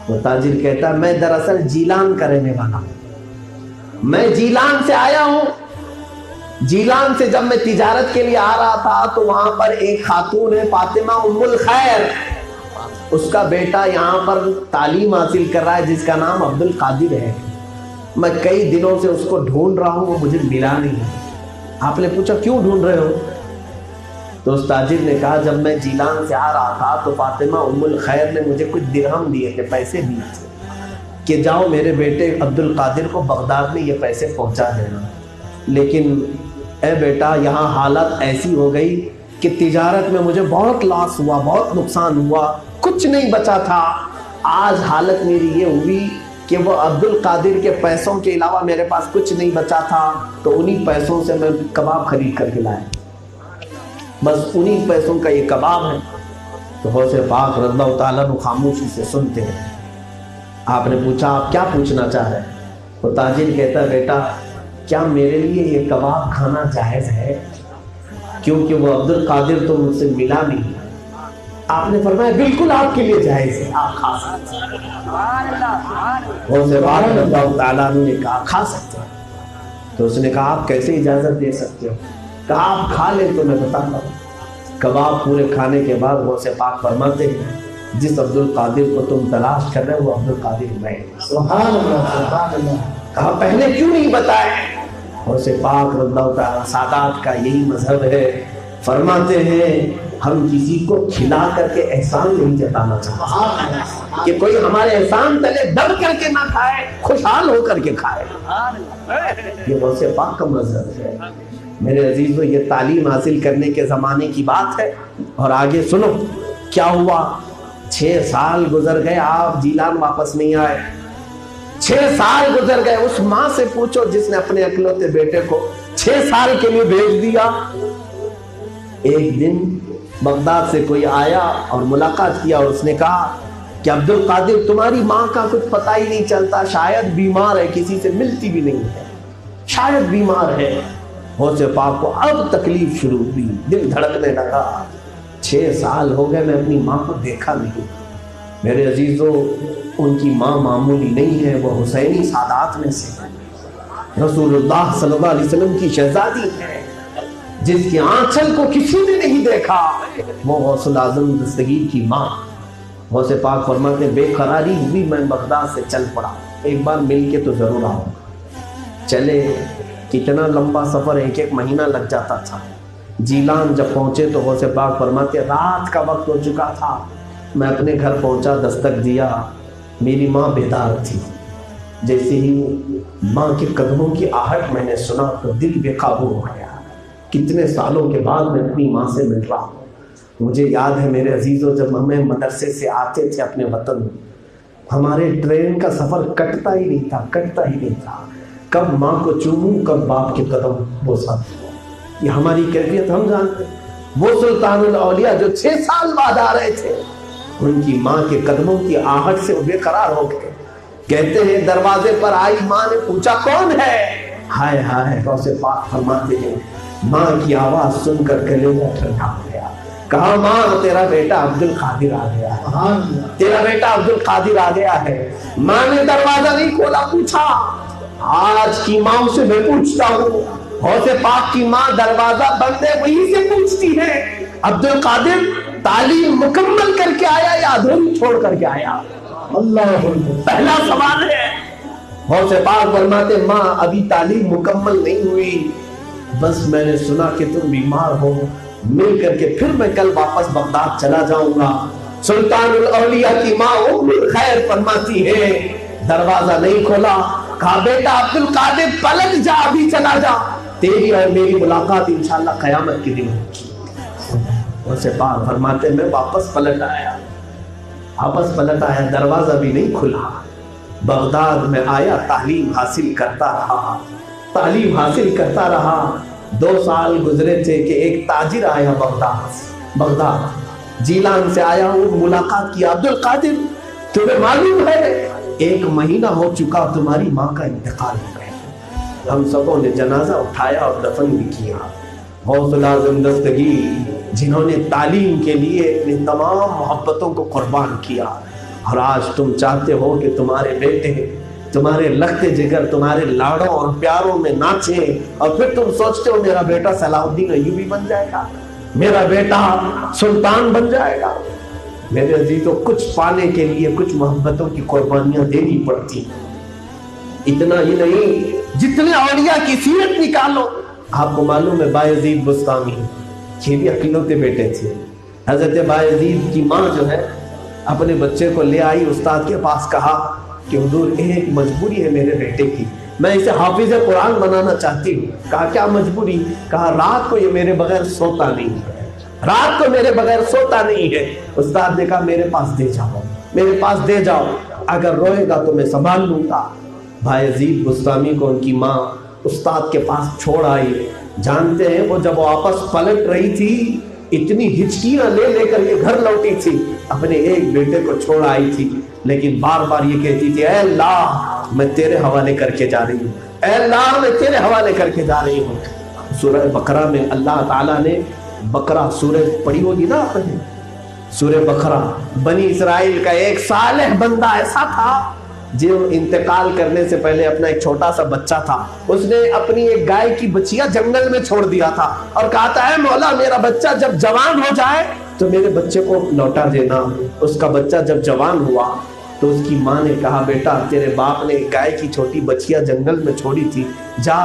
وہ تاجر کہتا ہے میں دراصل جیلان کا رہنے والا ہوں، میں جیلان سے آیا ہوں۔ جیلان سے جب میں تجارت کے لیے آ رہا تھا تو وہاں پر ایک خاتون ہے فاطمہ ام الخیر، اس کا بیٹا یہاں پر تعلیم حاصل کر رہا ہے جس کا نام عبد القادر ہے، میں کئی دنوں سے اس کو ڈھونڈ رہا ہوں، وہ مجھے ملا نہیں۔ آپ نے پوچھا کیوں ڈھونڈ رہے ہو؟ تو اس تاجر نے کہا جب میں جیلان سے آ رہا تھا تو فاطمہ ام الخیر نے مجھے کچھ درہم دیے تھے، پیسے دیے تھے کہ جاؤ میرے بیٹے عبد القادر کو بغداد میں یہ پیسے پہنچا دینا، لیکن اے بیٹا یہاں حالت ایسی ہو گئی کہ تجارت میں مجھے بہت لاس ہوا، بہت نقصان ہوا، کچھ نہیں بچا تھا۔ آج حالت میری یہ ہوئی کہ وہ عبد القادر کے پیسوں کے علاوہ میرے پاس کچھ نہیں بچا تھا، تو انہی پیسوں سے میں کباب خرید کر کے لایا، بس انہی پیسوں کا یہ کباب ہے۔ تو غوث پاک رضی اللہ تعالیٰ عنہ خاموشی سے سنتے ہیں۔ آپ نے پوچھا آپ کیا پوچھنا چاہ رہے ہیں؟ وہ تاجر کہتا ہے بیٹا کیا میرے لیے یہ کباب کھانا جائز ہے؟ کیونکہ وہ عبد القادر تو مجھ سے ملا نہیں۔ آپ نے فرمایا بالکل آپ کے لیے جائز ہے، آپ کھا سکتے ہیں۔ غوث پاک رضی اللہ تعالیٰ عنہ نے کہا کھا سکتے ہیں۔ تو اس نے کہا آپ کیسے اجازت دے سکتے ہو؟ کہا آپ کھا لیں تو میں بتاتا ہوں۔ کباب پورے کھانے کے بعد غوث پاک فرماتے ہیں جس عبد القادر کو تم تلاش کر رہے ہو وہ عبد القادر میں۔ سبحان اللہ سبحان اللہ۔ کہا پہلے کیوں نہیں بتائے؟ غوث پاک رضی اللہ تعالیٰ سادات کا یہی مذہب ہے، فرماتے ہیں ہم کسی کو کھلا کر کے احسان نہیں جتانا چاہتے کہ کوئی ہمارے احسان تلے دب کر کے نہ کھائے، خوشحال ہو کر کے کھائے۔ یہ غوث پاک کا مذہب ہے۔ میرے عزیزو یہ تعلیم حاصل کرنے کے زمانے کی بات ہے۔ اور آگے سنو کیا ہوا۔ 6 سال گزر گئے، آپ جیلان واپس نہیں آئے۔ 6 سال گزر گئے۔ اس ماں سے پوچھو جس نے اپنے اکلوتے بیٹے کو 6 سال کے لیے بھیج دیا۔ ایک دن بغداد سے کوئی آیا اور ملاقات کیا اور اس نے کہا کہ عبد القادر تمہاری ماں کا کچھ پتہ ہی نہیں چلتا، شاید بیمار ہے، کسی سے ملتی بھی نہیں ہے، شاید بیمار ہے۔ غوث پاک کو اب تکلیف شروع ہوئی، دل دھڑکنے لگا۔ 6 سال ہو گئے میں اپنی ماں کو دیکھا نہیں۔ میرے عزیزو ان کی ماں معمولی نہیں ہے، وہ حسینی سادات میں سے رسول اللہ صلی اللہ علیہ وسلم کی شہزادی ہے، جس کی آنچل کو کسی نے نہیں دیکھا، وہ غوث الاعظم دستگیر کی ماں۔ غوث پاک فرماتے بے قراری ہوئی، میں بغداد سے چل پڑا، ایک بار مل کے تو ضرور آؤں۔ چلے، کتنا لمبا سفر، 1 مہینہ لگ جاتا تھا۔ جیلان جب پہنچے تو غوث پاک فرماتے رات کا وقت ہو چکا تھا، میں اپنے گھر پہنچا، دستک دیا، میری ماں بیدار تھی۔ جیسے ہی ماں کے قدموں کی آہٹ میں نے سنا تو دل بے قابو ہو گیا۔ کتنے سالوں کے بعد میں اپنی ماں سے مل رہا ہوں۔ مجھے یاد ہے میرے عزیزوں جب ہمیں مدرسے سے آتے تھے اپنے وطن، ہمارے ٹرین کا سفر کٹتا ہی نہیں تھا، کب ماں کو چوموں کب باپ کے قدم بوسا۔ یہ ہماری کیفیت ہم جانتے ہیں۔ وہ سلطان الاولیاء جو 6 سال بعد آ رہے تھے، ان کی ماں کے قدموں کی آہٹ سے وہ بے قرار ہو گئے۔ کہتے ہیں دروازے پر آئی ماں نے پوچھا کون ہے؟ ہائے ہائے، غوث پاک فرماتے ہیں ماں کی آواز سن کر کلیجہ ٹھنڈا ہو گیا۔ کہا ماں تیرا بیٹا عبد القادر آ گیا ہے، تیرا بیٹا عبد القادر آ گیا ہے۔ ماں نے دروازہ نہیں کھولا، پوچھا آج کی ماں سے میں پوچھتا ہوں، غوث پاک کی ماں دروازہ بند ہے وہیں سے پوچھتی ہے عبد القادر تعلیم مکمل کر کے آیا یا ادھوری چھوڑ کر کے آیا؟ اللہ پہلا سوال ہے۔ غوث پاک فرماتے ماں ابھی تعلیم مکمل نہیں ہوئی، بس میں نے سنا کہ تم بیمار ہو، مل کر کے پھر میں کل واپس بغداد چلا جاؤں گا۔ سلطان الاولیاء کی ماں ام الخیر فرماتی ہے دروازہ نہیں کھولا، کہا بیٹا عبد القادر پلٹ جا، ابھی چلا جا، تیری اور میری ملاقات انشاءاللہ قیامت کے دن ہوگی۔ غوث پاک فرماتے میں واپس پلٹ آیا، دروازہ بھی نہیں کھلا۔ بغداد میں آیا، تعلیم حاصل کرتا رہا۔ 2 سال گزرے تھے کہ ایک تاجر آیا بغداد، جیلان سے آیا، وہ ملاقات کی، عبد القادر تمہیں معلوم ہے 1 مہینہ ہو چکا تمہاری ماں کا انتقال ہو گیا۔ ہم سبوں نے جنازہ اٹھایا اور دفن بھی کیا۔ غوث الاعظم دستگیر جنہوں نے تعلیم کے لیے اپنی تمام محبتوں کو قربان کیا، اور آج تم چاہتے ہو کہ تمہارے بیٹے تمہارے لخت جگر تمہارے لاڑوں اور پیاروں میں ناچیں، اور پھر تم سوچتے ہو میرا بیٹا صلاح الدین ایوبی بن جائے گا، میرا بیٹا سلطان بن جائے گا۔ میرے عزیزوں کچھ پانے کے لیے کچھ محبتوں کی قربانیاں دینی پڑتی۔ اتنا ہی نہیں، جتنے اولیاء کی سیرت نکالو، آپ کو معلوم ہے بایزید بستامی یہ بھی اکلوتے بیٹے تھے۔ حضرت بایزید کی ماں جو ہے اپنے بچے کو لے آئی، استاد کے پاس کہا کہ حضور ایک مجبوری ہے میرے بیٹے کی، میں اسے حافظ قرآن بنانا چاہتی ہوں۔ کہا کیا مجبوری؟ کہا رات کو یہ میرے بغیر سوتا نہیں ہے، رات کو میرے بغیر سوتا نہیں ہے۔ استاد نے کہا میرے پاس دے جاؤ، میرے پاس دے جاؤ، اگر روئے گا تو میں سنبھال لوں گا۔ بھائی یزید بستامی کو ان کی ماں استاد کے پاس چھوڑ آئی۔ جانتے ہیں وہ جب واپس پلٹ رہی تھی اتنی ہچکیاں لے لے کر یہ گھر لوٹی تھی، اپنے ایک بیٹے کو چھوڑ آئی تھی، لیکن بار بار یہ کہتی تھی اے اللہ میں تیرے حوالے کر کے جا رہی ہوں، اے اللہ میں تیرے حوالے کر کے جا رہی ہوں۔ سورہ بقرہ میں اللہ تعالیٰ نے بقرہ سورہ پڑھی ہوگی نا آپ نے، سورہ بقرہ، بنی اسرائیل کا ایک صالح بندہ ایسا تھا جو انتقال کرنے سے پہلے اپنا ایک چھوٹا سا بچہ تھا، اس نے اپنی ایک گائے کی بچیا جنگل میں چھوڑ دیا تھا اور کہا تھا اے مولا میرا بچہ جب جوان ہو جائے تو میرے بچے کو لوٹا دینا۔ اس کا بچہ جب جوان ہوا تو اس کی ماں نے کہا بیٹا تیرے باپ نے گائے کی چھوٹی بچیا جنگل میں چھوڑی تھی، جا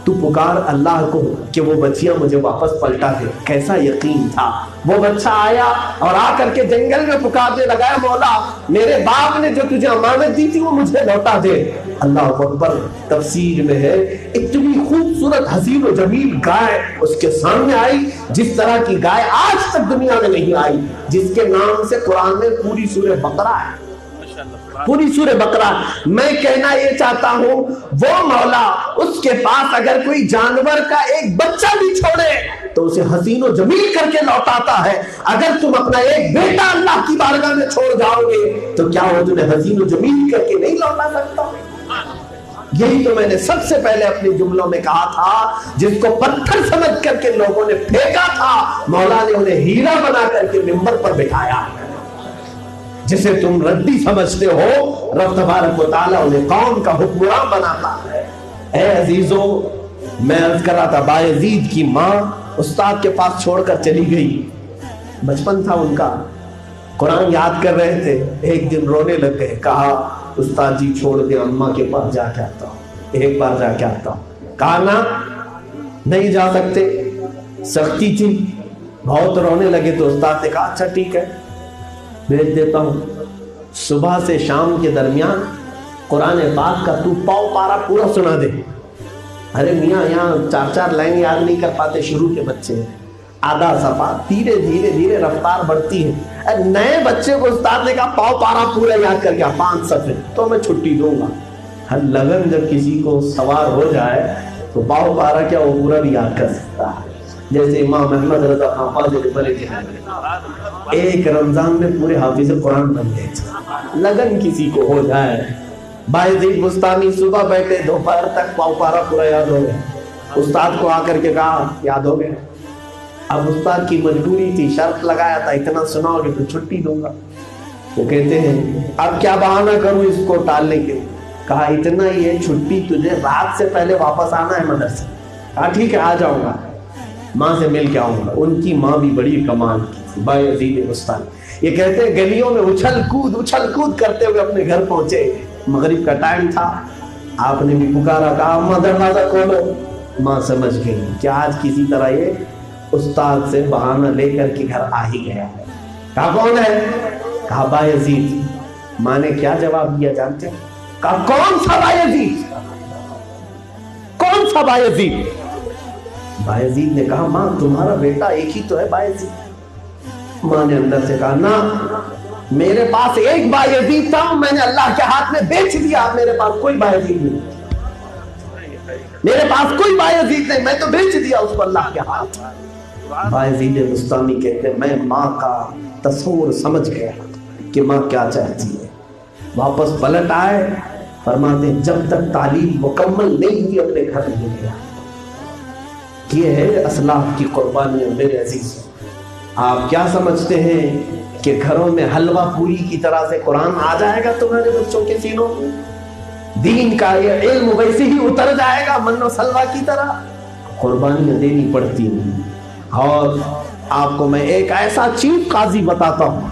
تو پکار اللہ کو کہ وہ بچیا مجھے واپس پلٹا دے۔ کیسا یقین تھا، وہ بچہ آیا اور آ کر کے جنگل میں پکارنے لگا ہے مولا میرے باپ نے جو تجھے امانت دی تھی وہ مجھے لوٹا دے۔ اللہ اکبر۔ تفسیر میں ہے اتنی خوبصورت حسین و جمیل گائے اس کے سامنے آئی جس طرح کی گائے آج تک دنیا میں نہیں آئی، جس کے نام سے قرآن میں پوری سورہ بقرہ ہے، پوری سورہ بقرہ۔ میں کہنا یہ چاہتا ہوں وہ مولا اس کے پاس اگر کوئی جانور کا ایک بچہ بھی چھوڑے تو اسے حسین و جمیل کر کے لوٹاتا ہے۔ اگر تم اپنا ایک بیٹا اللہ کی بارگاہ میں چھوڑ جاؤ گے تو کیا وہ تمہیں حسین و جمیل کر کے نہیں لوٹا سکتا؟ یہی تو میں نے سب سے پہلے اپنے جملوں میں کہا تھا، جس کو پتھر سمجھ کر کے لوگوں نے پھینکا تھا مولا نے انہیں ہیرا بنا کر کے منبر پر بٹھایا۔ جسے تم ردی سمجھتے ہو رب تبارک و تعالیٰ انہیں قوم کا حکمران بناتا ہے۔ اے عزیزو، میں عرض کر رہا تھا بایزید کی ماں استاد کے پاس چھوڑ کر چلی گئی، بچپن تھا ان کا، قرآن یاد کر رہے تھے، ایک دن رونے لگ گئے، کہا استاد جی چھوڑ دے اماں کے پاس جا کے آتا ہوں، ایک بار جا کے آتا ہوں۔ کہا نا نہیں جا سکتے، سختی تھی، بہت رونے لگے تو استاد نے کہا اچھا ٹھیک ہے بھیج دیتا ہوں۔ صبح سے شام کے درمیان قرآن پاک کا تو پاؤ پارا پورا سنا دے۔ ارے میاں یہاں 4 لائن یاد نہیں کر پاتے شروع کے بچے، آدھا صفحہ، دھیرے دھیرے دھیرے رفتار بڑھتی ہے۔ نئے بچے کو استاد نے کہا پاؤ پارا پورا یاد کر کے 5 صفحے تو میں چھٹی دوں گا۔ ہر لگن جب کسی کو سوار ہو جائے تو پاؤ پارا کیا وہ پورا بھی یاد کر سکتا ہے۔ جیسے امام احمد رضا خان فاضل بڑے ایک رمضان میں پورے حافظ قرآن بن گئے، لگن کسی کو ہو جائے۔ بایزید بستانی صبح بیٹھے دوپہر تک پاؤ پارا پورا یاد ہو گیا، استاد کو آ کر کے کہا یاد ہو گیا۔ اب استاد کی مجبوری تھی، شرط لگایا تھا اتنا سناؤ گے تو چھٹی دوں گا۔ وہ کہتے ہیں اب کیا بہانہ کروں اس کو ٹالنے کے؟ کہا اتنا ہی ہے، چھٹی تجھے رات سے پہلے واپس آنا ہے مدرسے۔ کہا ٹھیک ہے آ جاؤں گا، ماں سے مل کے آؤں گا۔ ان کی ماں بھی بڑی کمال کی تھی، بایزید بستانی۔ یہ کہتے ہیں گلیوں میں اچھل کود کرتے ہوئے اپنے گھر پہنچے، مغرب کا ٹائم تھا، آپ نے بھی پکارا، کہا اماں دروازہ کھولو۔ ماں سمجھ گئی کہ آج کسی طرح یہ استاد سے بہانہ لے کر کے گھر آ ہی گیا ہے۔ کہا کون ہے؟ کہا بایزید۔ ماں نے کیا جواب دیا جانتے ہیں؟ کہا کون سا بایزید؟ کون سا بایزید؟ بایزید نے کہا ماں تمہارا بیٹا ایک ہی تو ہے بایزید۔ ماں نے اندر سے کہا نہ، میرے پاس ایک بایزید تھا، میں نے اللہ کے ہاتھ میں بیچ دیا، میرے پاس کوئی بایزید نہیں، میرے پاس کوئی بایزید نہیں، میں تو بیچ دیا اس کو اللہ کے ہاتھ۔ بایزید بستانی کہتے ہیں میں ماں کا تصور سمجھ گیا کہ ماں کیا چاہتی ہے۔ واپس پلٹ آئے، فرماتے ہیں جب تک تعلیم مکمل نہیں ہوئی اپنے گھر نہیں گیا۔ یہ ہے اسلاف کی قربانیاں میرے عزیز۔ آپ کیا سمجھتے ہیں کہ گھروں میں حلوہ پوری کی طرح سے قرآن آ جائے گا تمہارے بچوں کے سینوں میں؟ دین کا یہ علم ویسے ہی اتر جائے گا من و سلوہ کی طرح؟ قربانیاں دینی پڑتی ہیں۔ اور آپ کو میں ایک ایسا چیف قاضی بتاتا ہوں،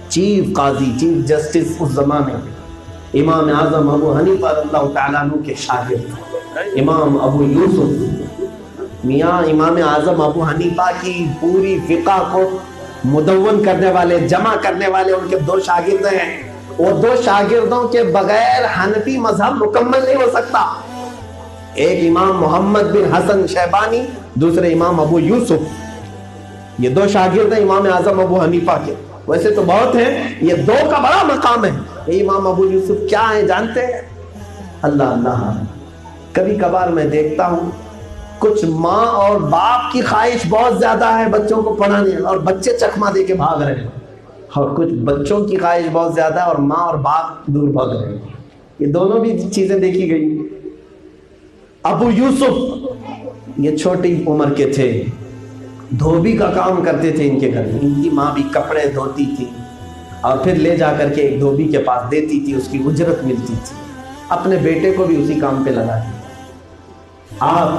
چیف قاضی، چیف جسٹس اس زمانے میں، امام اعظم ابو حنیفہ اللہ تعالیٰ عنہ کے شاگرد امام ابو یوسف۔ میاں امام اعظم ابو حنیفہ کی پوری فقہ کو مدون کرنے والے، جمع کرنے والے ان کے 2 شاگرد ہیں۔ وہ 2 شاگردوں کے بغیر حنفی مذہب مکمل نہیں ہو سکتا۔ ایک امام محمد بن حسن شیبانی، دوسرے امام ابو یوسف۔ یہ 2 شاگرد ہیں امام اعظم ابو حنیفہ کے۔ ویسے تو بہت ہیں، یہ 2 کا بڑا مقام ہے. یہ امام ابو یوسف کیا ہیں جانتے ہیں؟ اللہ اللہ. کبھی کبھار میں دیکھتا ہوں کچھ ماں اور باپ کی خواہش بہت زیادہ ہے بچوں کو پڑھانے، اور بچے چکما دے کے بھاگ رہے ہیں، اور کچھ بچوں کی خواہش بہت زیادہ ہے اور ماں اور باپ دور بھاگ رہے ہیں. یہ دونوں بھی چیزیں دیکھی گئی. ابو یوسف یہ چھوٹی عمر کے تھے، دھوبی کا کام کرتے تھے ان کے گھر میں. ان کی ماں بھی کپڑے دھوتی تھی اور پھر لے جا کر کے ایک دھوبی کے پاس دیتی تھی، اس کی اجرت ملتی تھی. اپنے بیٹے کو بھی اسی کام پہ لگا دیا. آپ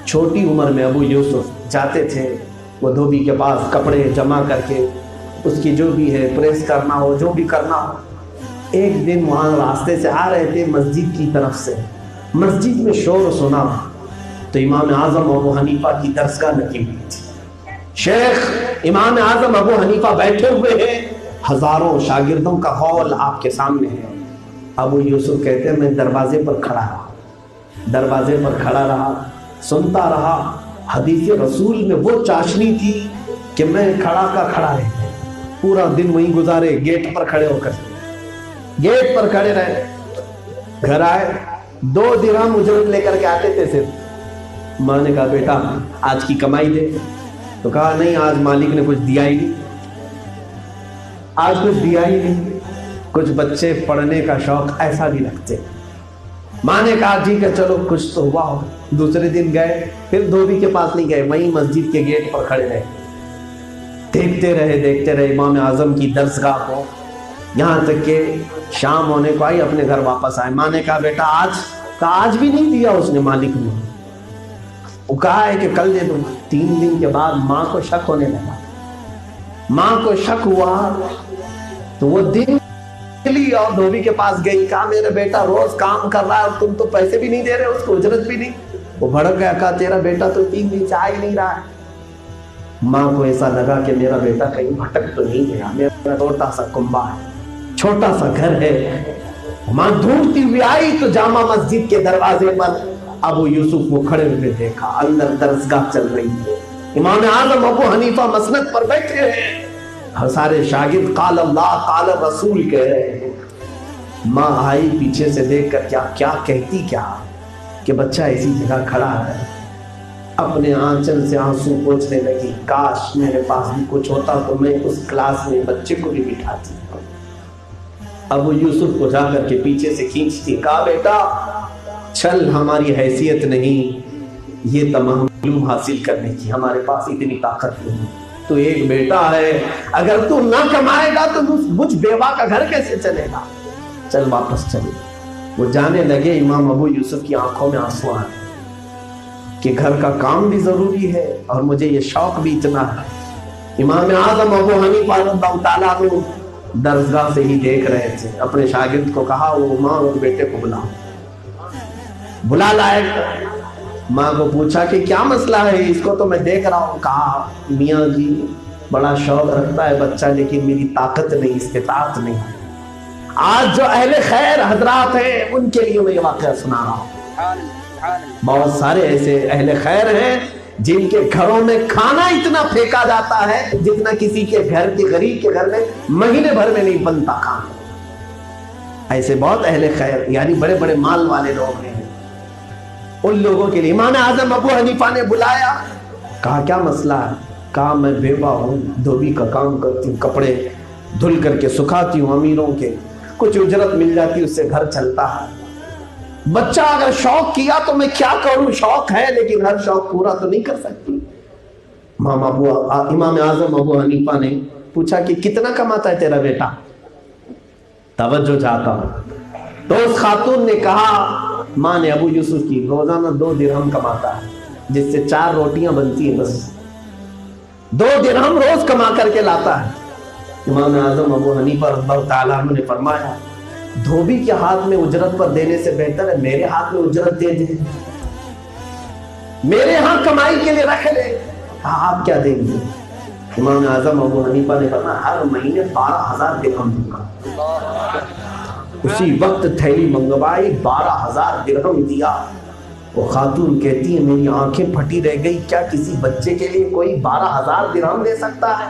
چھوٹی عمر میں ابو یوسف جاتے تھے وہ دھوبی کے پاس کپڑے جمع کر کے اس کی جو بھی ہے پریس کرنا ہو، جو بھی کرنا ہو. ایک دن وہاں راستے سے آ رہے تھے مسجد کی طرف سے، مسجد میں شور سنا تو امام اعظم ابو حنیفہ کی درسگاہ لگی ہوئی تھی. شیخ امام اعظم ابو حنیفہ بیٹھے ہوئے ہیں، ہزاروں شاگردوں کا ہال آپ کے سامنے ہے. ابو یوسف کہتے ہیں میں دروازے پر کھڑا رہا، سنتا رہا. حدیث رسول میں وہ چاشنی تھی کہ میں کھڑا رہے، پورا دن وہیں گزارے، گیٹ پر کھڑے ہو کر گیٹ پر کھڑے رہے. گھر آئے 2 درہم اجرت لے کر کے آتے تھے صرف. ماں نے کہا بیٹا آج کی کمائی دے، تو کہا نہیں آج مالک نے کچھ دیا ہی نہیں. کچھ بچے پڑھنے کا شوق ایسا بھی رکھتے. ماں نے کہا ٹھیک ہے چلو کچھ تو ہوا ہو. دوسرے دن گئے، پھر دھوبی کے پاس نہیں گئے، وہیں مسجد کے گیٹ پر کھڑے رہے. دیکھتے رہے امام اعظم کی درسگاہ کو، یہاں تک کہ شام ہونے کو آئی، اپنے گھر واپس آئے. ماں نے کہا بیٹا آج بھی نہیں دیا اس نے مالک نے. وہ کہا ہے کہ کل دے دوں. 3 دن کے بعد ماں کو شک ہونے لگا. ماں کو شک ہوا تو وہ دن لی اور دھوبی کے پاس گئی. کہا میرا بیٹا روز کام کر رہا ہے اور تم تو پیسے بھی نہیں دے رہے، اس کو اجرت بھی نہیں. وہ بھڑک گیا، کہا تیرا بیٹا تو 3 دن سے آ ہی نہیں رہا ہے. ماں کو ایسا لگا کہ میرا بیٹا کہیں بھٹک تو نہیں گیا. میرا چھوٹا سا کنبہ ہے، چھوٹا سا گھر ہے. ماں ڈھونڈتی ہوئی آئی تو جامع مسجد کے دروازے پر ابو یوسف کو کھڑے ہوئے دیکھا. اندر درسگاہ چل رہی ہے، امام اعظم ابو حنیفہ مسند پر بیٹھے ہیں، سارے شاگرد قال اللہ قال رسول کہہ رہے ہیں. ماں آئی پیچھے سے دیکھ کر کیا کہتی کہ بچہ ایسی جگہ کھڑا ہے. اپنے آنچل سے آنسو پوچھنے لگی، کاش میرے پاس بھی کچھ ہوتا تو میں اس کلاس میں بچے کو بھی بٹھاتی. ابو یوسف کو جا کر کے پیچھے سے کھینچتی، کہا بیٹا چل، ہماری حیثیت نہیں یہ تمام علوم حاصل کرنے کی، ہمارے پاس اتنی طاقت نہیں. تو ایک بیٹا ہے، اگر تو نہ کمائے گا تو مجھ بیوہ کا گھر کیسے چلے گا؟ چل واپس چلے. وہ جانے لگے، امام ابو یوسف کی آنکھوں میں آنسو آئے کہ گھر کا کام بھی ضروری ہے اور مجھے یہ شوق بھی اتنا ہے. امام اعظم ابو حنیفہ رضی اللہ تعالیٰ عنہ درسگاہ سے ہی دیکھ رہے تھے. اپنے شاگرد کو کہا وہ ماں اور بیٹے کو بلا لائے. ماں کو پوچھا کہ کیا مسئلہ ہے، اس کو تو میں دیکھ رہا ہوں. کہا میاں جی بڑا شوق رکھتا ہے بچہ، لیکن میری طاقت نہیں، استطاعت نہیں. آج جو اہل خیر حضرات ہیں ان کے لیے میں یہ واقعہ سنا رہا ہوں. بہت سارے ایسے اہل خیر ہیں جن کے گھروں میں کھانا اتنا پھینکا جاتا ہے جتنا کسی کے گھر کے غریب کے گھر میں مہینے بھر میں نہیں بنتا کھانا. ایسے بہت اہل خیر یعنی بڑے بڑے مال والے لوگ ہیں. ان لوگوں کے لیے امام اعظم ابو حنیفہ نے بلایا. کہا کیا مسئلہ ہے؟ کہا میں بیوہ ہوں، دھوبی کا کام کرتی ہوں، کپڑے دھل کر کے سکھاتی ہوں امیروں کے، کچھ اجرت مل جاتی ہے، اس سے گھر چلتا ہے. بچہ اگر شوق کیا تو میں کیا کروں، شوق ہے لیکن ہر شوق پورا تو نہیں کر سکتی. امام اعظم ابو حنیفہ نے پوچھا کہ کتنا کماتا ہے تیرا بیٹا؟ توجہ چاہتا ہوں. تو اس خاتون نے کہا، ماں نے ابو یوسف کی، روزانہ 2 درہم کماتا ہے جس سے 4 روٹیاں بنتی ہیں، بس 2 درہم روز کما کر کے لاتا ہے. امام اعظم ابو حنیفہ رضی اللہ تعالیٰ عنہ نے فرمایا دھوبی کے ہاتھ میں اجرت پر دینے سے بہتر ہے میرے ہاتھ میں اجرت دے دے، میرے ہاں کمائی کے لیے رکھ لے. کہا آپ کیا دیں گے؟ امام اعظم ابو حنیفہ نے فرمایا ہر مہینے 12,000 درہم دوں گا. اسی وقت تھیلی منگوائی، 12,000 درہم دیا. وہ خاتون کہتی ہے میری آنکھیں پھٹی رہ گئی، کیا کسی بچے کے لیے کوئی 12,000 درہم دے سکتا ہے؟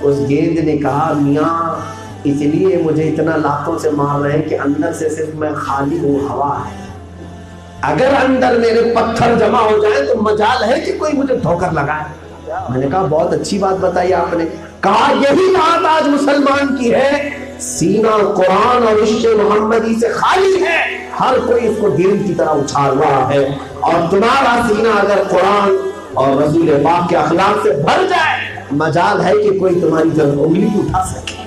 اس گیند نے کہا میاں اس لیے مجھے اتنا لاتوں سے مار رہے ہیں کہ اندر سے صرف میں خالی ہوں، ہوا ہے، اگر اندر میرے پتھر جمع ہو جائیں تو مجال ہے کہ کوئی مجھے ٹھوکر لگائے۔ میں نے کہا بہت اچھی بات بتائی آپ نے۔ کہا یہی بات آج مسلمان کی ہے، سینہ قرآن اور عشق محمدی سے خالی ہے، ہر کوئی اس کو گیند کی طرح اچھال رہا ہے، اور تمہارا سینہ اگر قرآن اور رسول پاک کے اخلاق سے بھر جائے مجال ہے کہ کوئی تمہاری طرف انگلی اٹھا سکے۔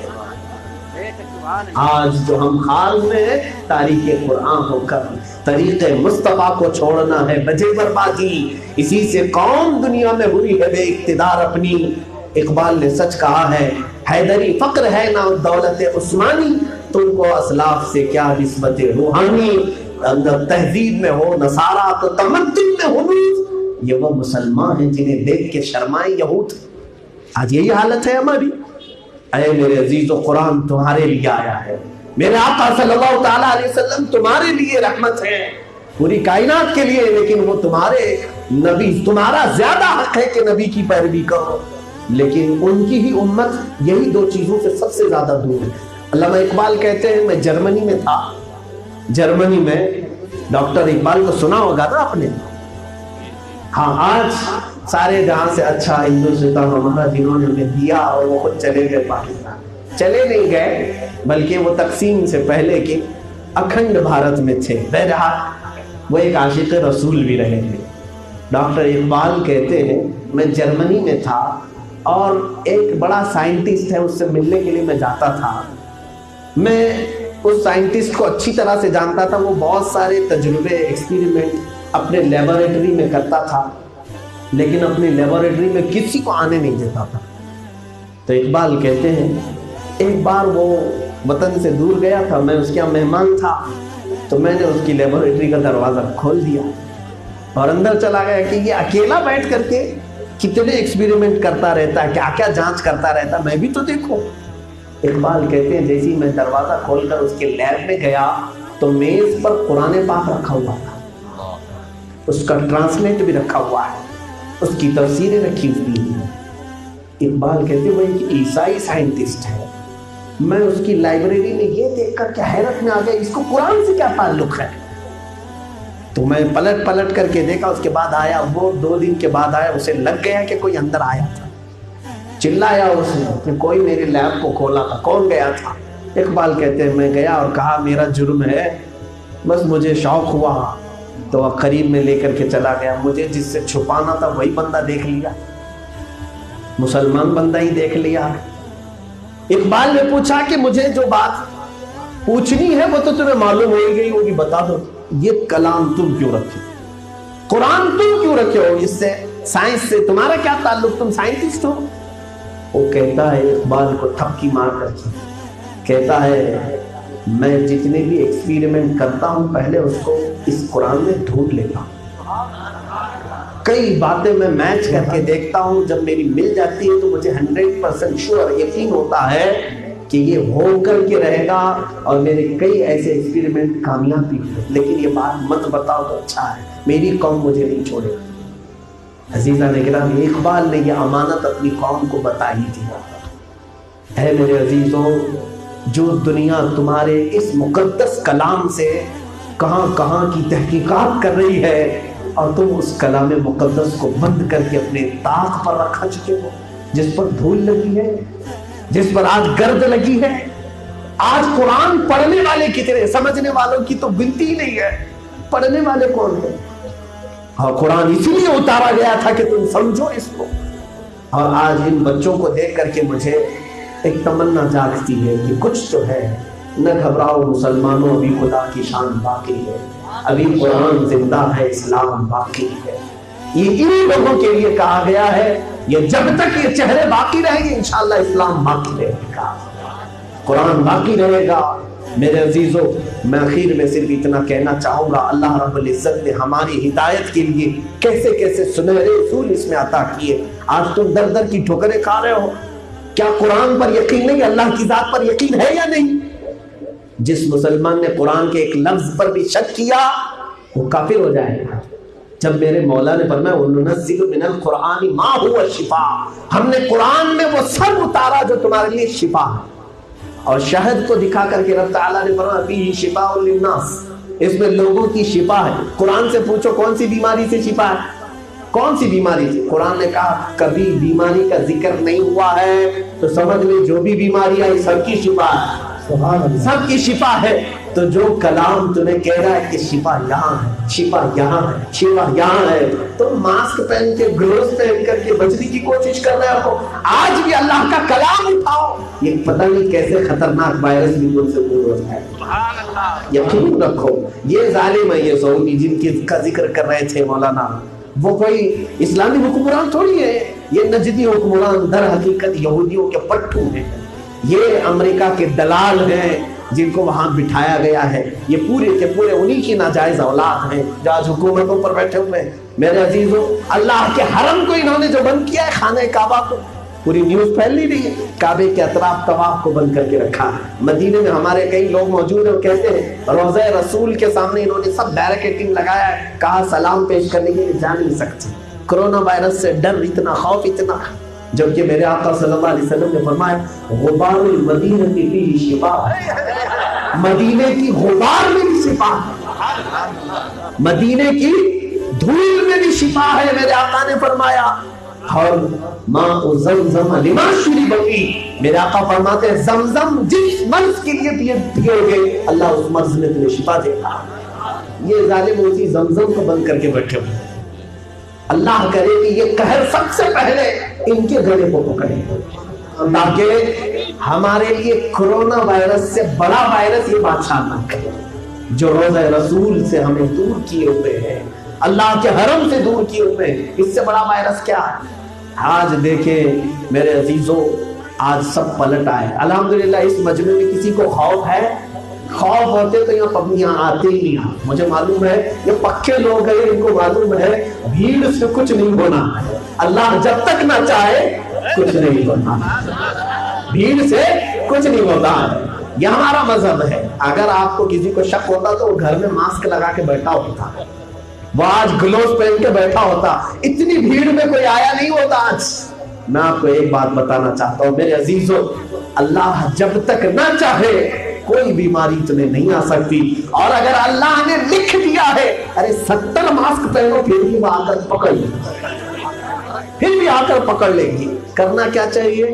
آج جو ہم حال میں ہیں تاریخ قرآن ہو کر طریق مصطفیٰ کو چھوڑنا ہے بجے بربادی، اسی سے قوم دنیا میں ہوئی ہے بے اقتدار اپنی۔ اقبال نے سچ کہا ہے، حیدری فقر ہے نہ دولت عثمانی، تم کو اسلاف سے کیا نسبت روحانی، اندر تہذیب میں ہو نصارہ تو تمدن میں ہنوز، یہ وہ مسلمان ہیں جنہیں دیکھ کے شرمائے یہود۔ آج یہی حالت ہے ہماری۔ اے میرے عزیز و قرآن تمہارے لیے آیا ہے، میرے آقا صلی اللہ تعالیٰ علیہ وسلم تمہارے لیے رحمت ہے پوری کائنات کے لیے، لیکن وہ تمہارے نبی، تمہارا زیادہ حق ہے کہ نبی کی پیروی کرو، لیکن ان کی ہی امت یہی دو چیزوں سے سب سے زیادہ دور ہے۔ علامہ اقبال کہتے ہیں میں جرمنی میں تھا، جرمنی میں ڈاکٹر اقبال کو سنا ہوگا نا آپ نے، ہاں آج سارے جہاں سے اچھا ہندوستان ہمارا جنہوں نے ہمیں دیا اور وہ خود چلے گئے پاکستان، چلے نہیں گئے بلکہ وہ تقسیم سے پہلے کے اکھنڈ بھارت میں تھے، بہرحال وہ ایک عاشق رسول بھی رہے تھے۔ ڈاکٹر اقبال کہتے ہیں میں جرمنی میں تھا اور ایک بڑا سائنٹسٹ ہے، اس سے ملنے کے لیے میں جاتا تھا، میں اس سائنٹسٹ کو اچھی طرح سے جانتا تھا، وہ بہت سارے تجربے ایکسپیریمنٹ اپنے لیبارٹری میں کرتا تھا، لیکن اپنی لیبارٹری میں کسی کو آنے نہیں دیتا تھا۔ تو اقبال کہتے ہیں ایک بار وہ وطن سے دور گیا تھا، میں اس کے یہاں مہمان تھا، تو میں نے اس کی لیبارٹری کا دروازہ کھول دیا اور اندر چلا گیا کہ یہ اکیلا بیٹھ کر کے کتنے ایکسپیریمنٹ کرتا رہتا ہے، کیا کیا جانچ کرتا رہتا ہے، میں بھی تو دیکھوں۔ اقبال کہتے ہیں جیسے میں دروازہ کھول کر اس کے لیب میں گیا تو میز پر قرآن پاک رکھا ہوا تھا، اس کا ٹرانسلیٹ بھی رکھا ہوا ہے، اس کی تفسیریں رکھی ہوئی ہیں۔ اقبال کہتے ہیں وہ ایک عیسائی سائنٹسٹ ہے، میں اس کی لائبریری میں یہ دیکھ کر کے حیرت میں آ گیا اس کو قرآن سے کیا تعلق ہے، تو میں پلٹ پلٹ کر کے دیکھا، اس کے بعد آیا وہ 2 دن کے بعد آیا، اسے لگ گیا کہ کوئی اندر آیا تھا، چلایا اس نے کہ کوئی میرے لیب کو کھولا تھا، کون گیا تھا؟ اقبال کہتے ہیں میں گیا اور کہا میرا جرم ہے، بس مجھے شوق ہوا تو قریب میں لے کر کے چلا گیا، مجھے جس سے چھپانا تھا وہی بندہ دیکھ لیا، مسلمان بندہ ہی دیکھ لیا۔ اقبال نے پوچھا کہ مجھے جو بات پوچھنی ہے وہ تو تمہیں معلوم ہو گئی ہوگی، بتا دو یہ کلام تم کیوں رکھے، قرآن تم کیوں رکھے ہو، اس سے سائنس سے تمہارا کیا تعلق، تم سائنٹسٹ ہو؟ وہ کہتا ہے اقبال کو تھپکی مار کر کے کہتا ہے میں جتنے بھی ایکسپیریمنٹ کرتا ہوں پہلے اس کو اس قرآن میں ڈھونڈ لیتا ہوں، کئی باتیں میں میچ کر کے دیکھتا ہوں، جب میری مل جاتی ہے تو مجھے 100% شور یقین ہوتا ہے کہ یہ ہو کر کے رہے گا، اور میرے کئی ایسے ایکسپیریمنٹ کامیاب بھی ہوئے، لیکن یہ بات مت بتاؤ تو اچھا ہے، میری قوم مجھے نہیں چھوڑے گا۔ عزیزان گرامی اقبال نے یہ امانت اپنی قوم کو بتائی تھی۔ اے میرے عزیزوں، جو دنیا تمہارے اس مقدس کلام سے کہاں کہاں کی تحقیقات کر رہی ہے، اور تم اس کلام مقدس کو بند کر کے اپنے طاق پر رکھا چکے ہو، جس پر دھول لگی ہے، جس پر آج گرد لگی ہے۔ آج قرآن پڑھنے والے کتنے، سمجھنے والوں کی تو گنتی ہی نہیں ہے، پڑھنے والے کون ہیں؟ اور قرآن اسی لیے اتارا گیا تھا کہ تم سمجھو اس کو۔ اور آج ان بچوں کو دیکھ کر کے مجھے ایک تمنا جاگتی ہے کہ کچھ تو ہے، نہ گھبراؤ مسلمانوں، ابھی خدا کی شان باقی ہے، ابھی قرآن زندہ ہے، اسلام باقی ہے۔ یہ ان لوگوں کے لیے کہا گیا ہے، یہ جب تک یہ چہرے باقی رہیں گے انشاءاللہ اسلام باقی رہے گا، قرآن باقی رہے گا۔ میرے عزیزوں، میں آخر میں صرف اتنا کہنا چاہوں گا، اللہ رب العزت نے ہماری ہدایت کے لیے کیسے کیسے سنہرے اصول اس میں عطا کیے۔ آج تم در در کی ٹھوکریں کھا رہے ہو، کیا قرآن پر یقین نہیں، اللہ کی ذات پر یقین ہے یا نہیں؟ جس مسلمان نے قرآن کے ایک لفظ پر بھی شک کیا وہ کافر ہو جائے گا۔ جب میرے مولا نے فرمایا وَنُنَزِّلُ مِنَ الْقُرْآنِ مَا هُوَ شِفَاءٌ، ہم نے قرآن میں وہ سب اتارا جو تمہارے لیے شفا ہے. اور شہد کو دکھا کر کے رب تعالیٰ نے فرمایا فیہ شفاء للناس، اس میں لوگوں کی شفا ہے. قرآن سے پوچھو کون سی بیماری سے شفا ہے؟ کون سی بیماری سے؟ قرآن نے کہا کبھی بیماری کا ذکر نہیں ہوا ہے تو سمجھ لیں جو بھی بیماری آئی سب کی شفا ہے، سب کی شفا ہے. تو جو کلام تمہیں کہہ رہا ہے کہ شفا یہاں ہے، شفا یہاں ہے، شفا یہاں ہے، تم ماسک پہن کے گلوز پہن کر کے بچنے کی کوشش کر رہے ہو. آج بھی اللہ کا کلام اٹھاؤ، یہ پتہ نہیں کیسے خطرناک وائرس بھی تم سے دور ہوتا ہے. یقین رکھو یہ ظالم ہے، یہ سعودی جن کا ذکر کر رہے تھے مولانا، وہ کوئی اسلامی حکمران تھوڑی ہے. یہ نجدی حکمران در حقیقت یہودیوں کے پٹھو ہیں، یہ امریکہ کے دلال ہیں جن کو وہاں بٹھایا گیا ہے. یہ پورے کے پورے انہی کی ناجائز اولاد ہیں جو آج حکومتوں پر بیٹھے ہوئے ہیں. میرے عزیزوں، اللہ کے حرم کو انہوں نے جو بند کیا ہے، خانہ کعبہ کو، پوری نیوز پھیل نہیں رہی ہے، کعبے کے اطراف طواف کو بند کر کے رکھا ہے. مدینے میں ہمارے کئی لوگ موجود ہیں، وہ کہتے ہیں روضہ رسول کے سامنے انہوں نے سب بیریکیڈنگ لگایا ہے، کہا سلام پیش کرنے کے لیے جا نہیں سکتے. کرونا وائرس سے ڈر اتنا، خوف اتنا، جبکہ میرے آقا صلی اللہ علیہ وسلم نے فرمایا غبار المدینہ فیہ شفا، مدینے کی غبار میں بھی شفا ہے، مدینے کی دھول میں بھی شفا ہے. میرے آقا نے فرمایا اور ماء زمزم لما شرب فیہ، میرے آقا فرماتے ہیں زمزم جس مرض کے لیے پیو گے اللہ اس مرض میں تمہیں شفا دے گا. یہ ظالم اسی زمزم کو بند کر کے بیٹھے ہوئے. اللہ کرے کہ یہ قہر سب سے پہلے ان کے گلے کو پکڑے تاکہ ہمارے لیے کرونا وائرس سے بڑا وائرس یہ بادشاہ نہ کرے جو روضہ رسول سے ہمیں دور کیے ہوئے ہیں، اللہ کے حرم سے دور کیے ہوئے ہیں. اس سے بڑا وائرس کیا ہے؟ آج دیکھیں میرے عزیزوں، آج سب پلٹ آئے. الحمدللہ اس مجمع میں کسی کو خوف ہے؟ خوف ہوتے تو یہاں پبلیاں آتے ہی نہیں. مجھے معلوم ہے یہ پکے لوگ ہیں، ان کو معلوم ہے بھیڑ سے کچھ نہیں ہونا. اللہ جب تک نہ چاہے کچھ نہیں ہونا، بھیڑ سے کچھ نہیں ہوتا. یہ ہمارا مذہب ہے. اگر آپ کو کسی کو شک ہوتا تو وہ گھر میں ماسک لگا کے بیٹھا ہوتا، وہ آج گلوز پہن کے بیٹھا ہوتا. اتنی بھیڑ میں کوئی آیا نہیں ہوتا. آج میں آپ کو ایک بات بتانا چاہتا ہوں میرے عزیزوں، اللہ جب تک نہ چاہے کوئی بیماری تمہیں نہیں آ سکتی. اور اگر اللہ نے لکھ دیا ہے ارے 70 ماسک پہنو پھر بھی وہ آ کر پکڑ لے گی، پھر بھی آ کر پکڑ لے گی. کرنا کیا چاہیے؟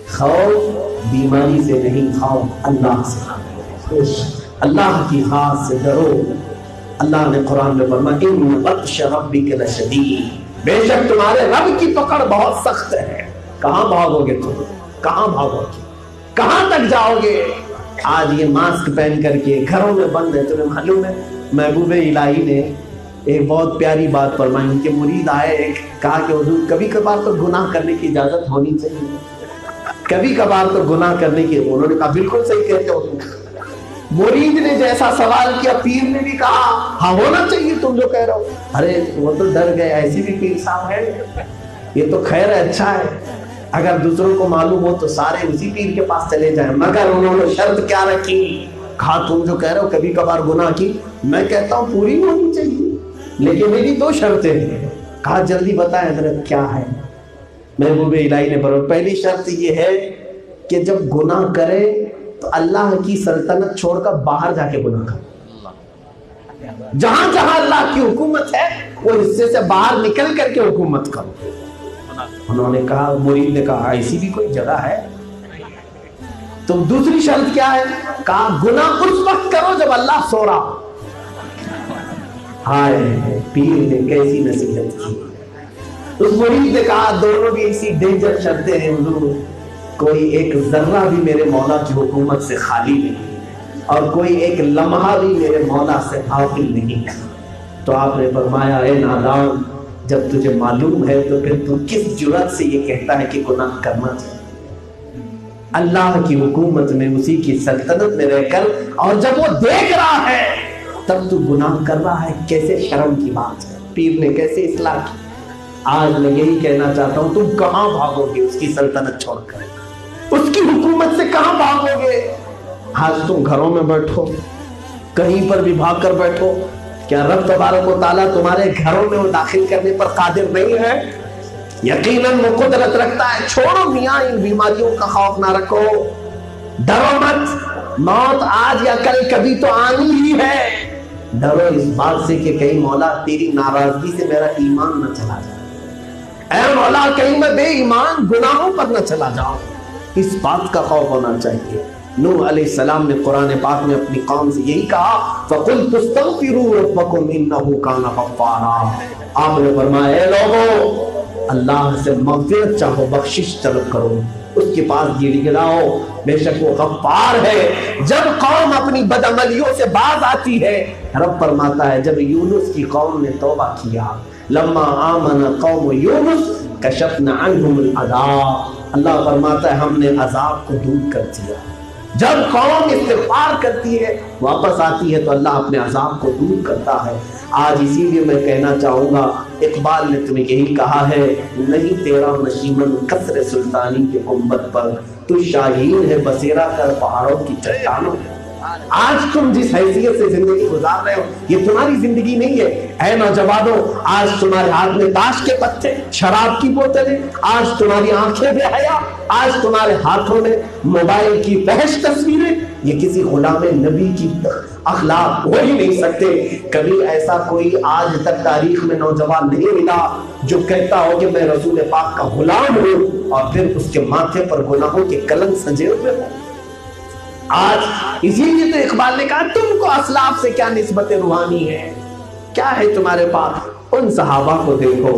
خوف بیماری سے نہیں، خوف اللہ سے، اللہ کی ہاتھ سے ڈرو. اللہ نے قرآن میں فرمایا ان بطش ربک لشدید، بے شک تمہارے رب کی پکڑ بہت سخت ہے. کہاں بھاگو گے تم؟ کہاں بھاگو گے؟ کہاں تک جاؤ گے؟ آج یہ ماسک پہن کر کے گھروں میں بند ہے. تمہیں معلوم ہے محبوب الہی نے ایک بہت پیاری بات فرمائی. ان کے مرید آئے، کہا کہ حضور کبھی کبھار تو گناہ کرنے کی اجازت ہونی چاہیے، کبھی کبھار تو گناہ کرنے کی. انہوں نے کہا بالکل صحیح کہتے ہو تم. مرید نے جیسا سوال کیا پیر نے بھی کہا ہاں ہونا چاہیے تم جو کہہ رہے ہو. ارے وہ تو ڈر گئے، ایسی بھی پیر صاحب ہے، یہ تو خیر ہے، اچھا ہے، اگر دوسروں کو معلوم ہو تو سارے اسی پیر کے پاس چلے جائیں. مگر انہوں نے شرط کیا رکھی؟ کہا تم جو کہہ رہے ہو کبھی کبھار گناہ کی، میں کہتا ہوں پوری ہونی چاہیے، لیکن میری 2 شرطیں ہیں. کہا جلدی بتائیں حضرت کیا ہے؟ محبوب الہی نے فرمایا پہلی شرط یہ ہے کہ جب گناہ کرے تو اللہ کی سلطنت چھوڑ کر باہر جا کے گناہ کرو. جہاں جہاں اللہ کی حکومت ہے وہ حصے سے باہر نکل کر کے حکومت کرو. انہوں نے کہا، مرید نے کہا ایسی بھی کوئی جگہ ہے؟ تو دوسری شرط کیا ہے؟ کہا گناہ اس وقت کرو جب اللہ سو رہا. ہائے پیر نے کیسی نصیحت کی. اس مرید نے کہا دونوں بھی اسی ڈینجر شرطیں ہیں حضور، کوئی ایک ذرہ بھی میرے مولا کی حکومت سے خالی نہیں اور کوئی ایک لمحہ بھی میرے مولا سے غافل نہیں. تو آپ نے فرمایا اے نادان، جب تجھے معلوم ہے تو پھر تو کس جرات سے یہ کہتا ہے کہ گناہ کرنا چاہیے؟ اللہ کی حکومت میں، اسی کی سلطنت میں رہ کر، اور جب وہ دیکھ رہا ہے تب تو گناہ کر رہا ہے، کیسے شرم کی بات ہے. پیر نے کیسے اصلاح کی. آج میں یہی کہنا چاہتا ہوں، تم کہاں بھاگو گے اس کی سلطنت چھوڑ کر؟ اس کی حکومت سے کہاں بھاگو گے؟ آج تم گھروں میں بیٹھو، کہیں پر بھی بھاگ کر بیٹھو، کیا رب تبارک و تعالیٰ تمہارے گھروں میں وہ داخل کرنے پر قادر نہیں ہے؟ یقیناً وہ قدرت رکھتا ہے. چھوڑو میاں ان بیماریوں کا خوف نہ رکھو, ڈرو مت, موت آج یا کل کبھی تو آنی ہی ہے. ڈرو اس بات سے کہ کہیں مولا تیری ناراضگی سے میرا ایمان نہ چلا جائے, اے مولا کہیں میں بے ایمان گناہوں پر نہ چلا جاؤں. اس بات کا خوف ہونا چاہیے. نوح علیہ السلام نے قرآن پاک میں اپنی قوم سے یہی کہا, فَقُلْتُ اسْتَغْفِرُوا رَبَّكُمْ إِنَّهُ كَانَ غَفَّارًا. آپ نے فرمایا اے لوگوں اللہ سے مغفرت چاہو, بخشش طلب کرو, اس کے پاس گڑ گڑاؤ, بے شک وہ غفار ہے. جب قوم اپنی بدعملیوں سے باز آتی ہے, رب فرماتا ہے جب یونس کی قوم نے توبہ کیا, لما آمن قوم یونس کشفنا عنہم العذاب, اللہ فرماتا ہے ہم نے عذاب کو دور کر دیا. جب قوم استغفار کرتی ہے واپس آتی ہے تو اللہ اپنے عذاب کو دور کرتا ہے. آج اسی لیے میں کہنا چاہوں گا, اقبال نے تمہیں یہی کہا ہے, نہیں تیرا نشیمن قصر سلطانی کے گنبد پر, تو شاہین ہے بسیرا کر پہاڑوں کی چٹانوں. آج تم جس حیثیت سے زندگی گزار رہے ہو یہ تمہاری زندگی نہیں ہے. اے نوجوانوں, آج تمہارے ہاتھ میں تاش کے پتے, شراب کی بوتلیں, آج تمہاری آنکھیں بے حیا, آج تمہارے ہاتھوں میں موبائل کی فحش تصویریں, یہ کسی غلام نبی کی اخلاق ہو ہی نہیں سکتے. کبھی ایسا کوئی آج تک تاریخ میں نوجوان نہیں ملا جو کہتا ہو کہ میں رسول پاک کا غلام ہوں اور پھر اس کے ماتھے پر گناہوں کے کلنگ سجے ہوئے ہوں. آج اسی لیے تو اقبال نے کہا تم کو اسلاف سے کیا نسبت روحانی ہے, کیا ہے تمہارے پاس. ان صحابہ کو دیکھو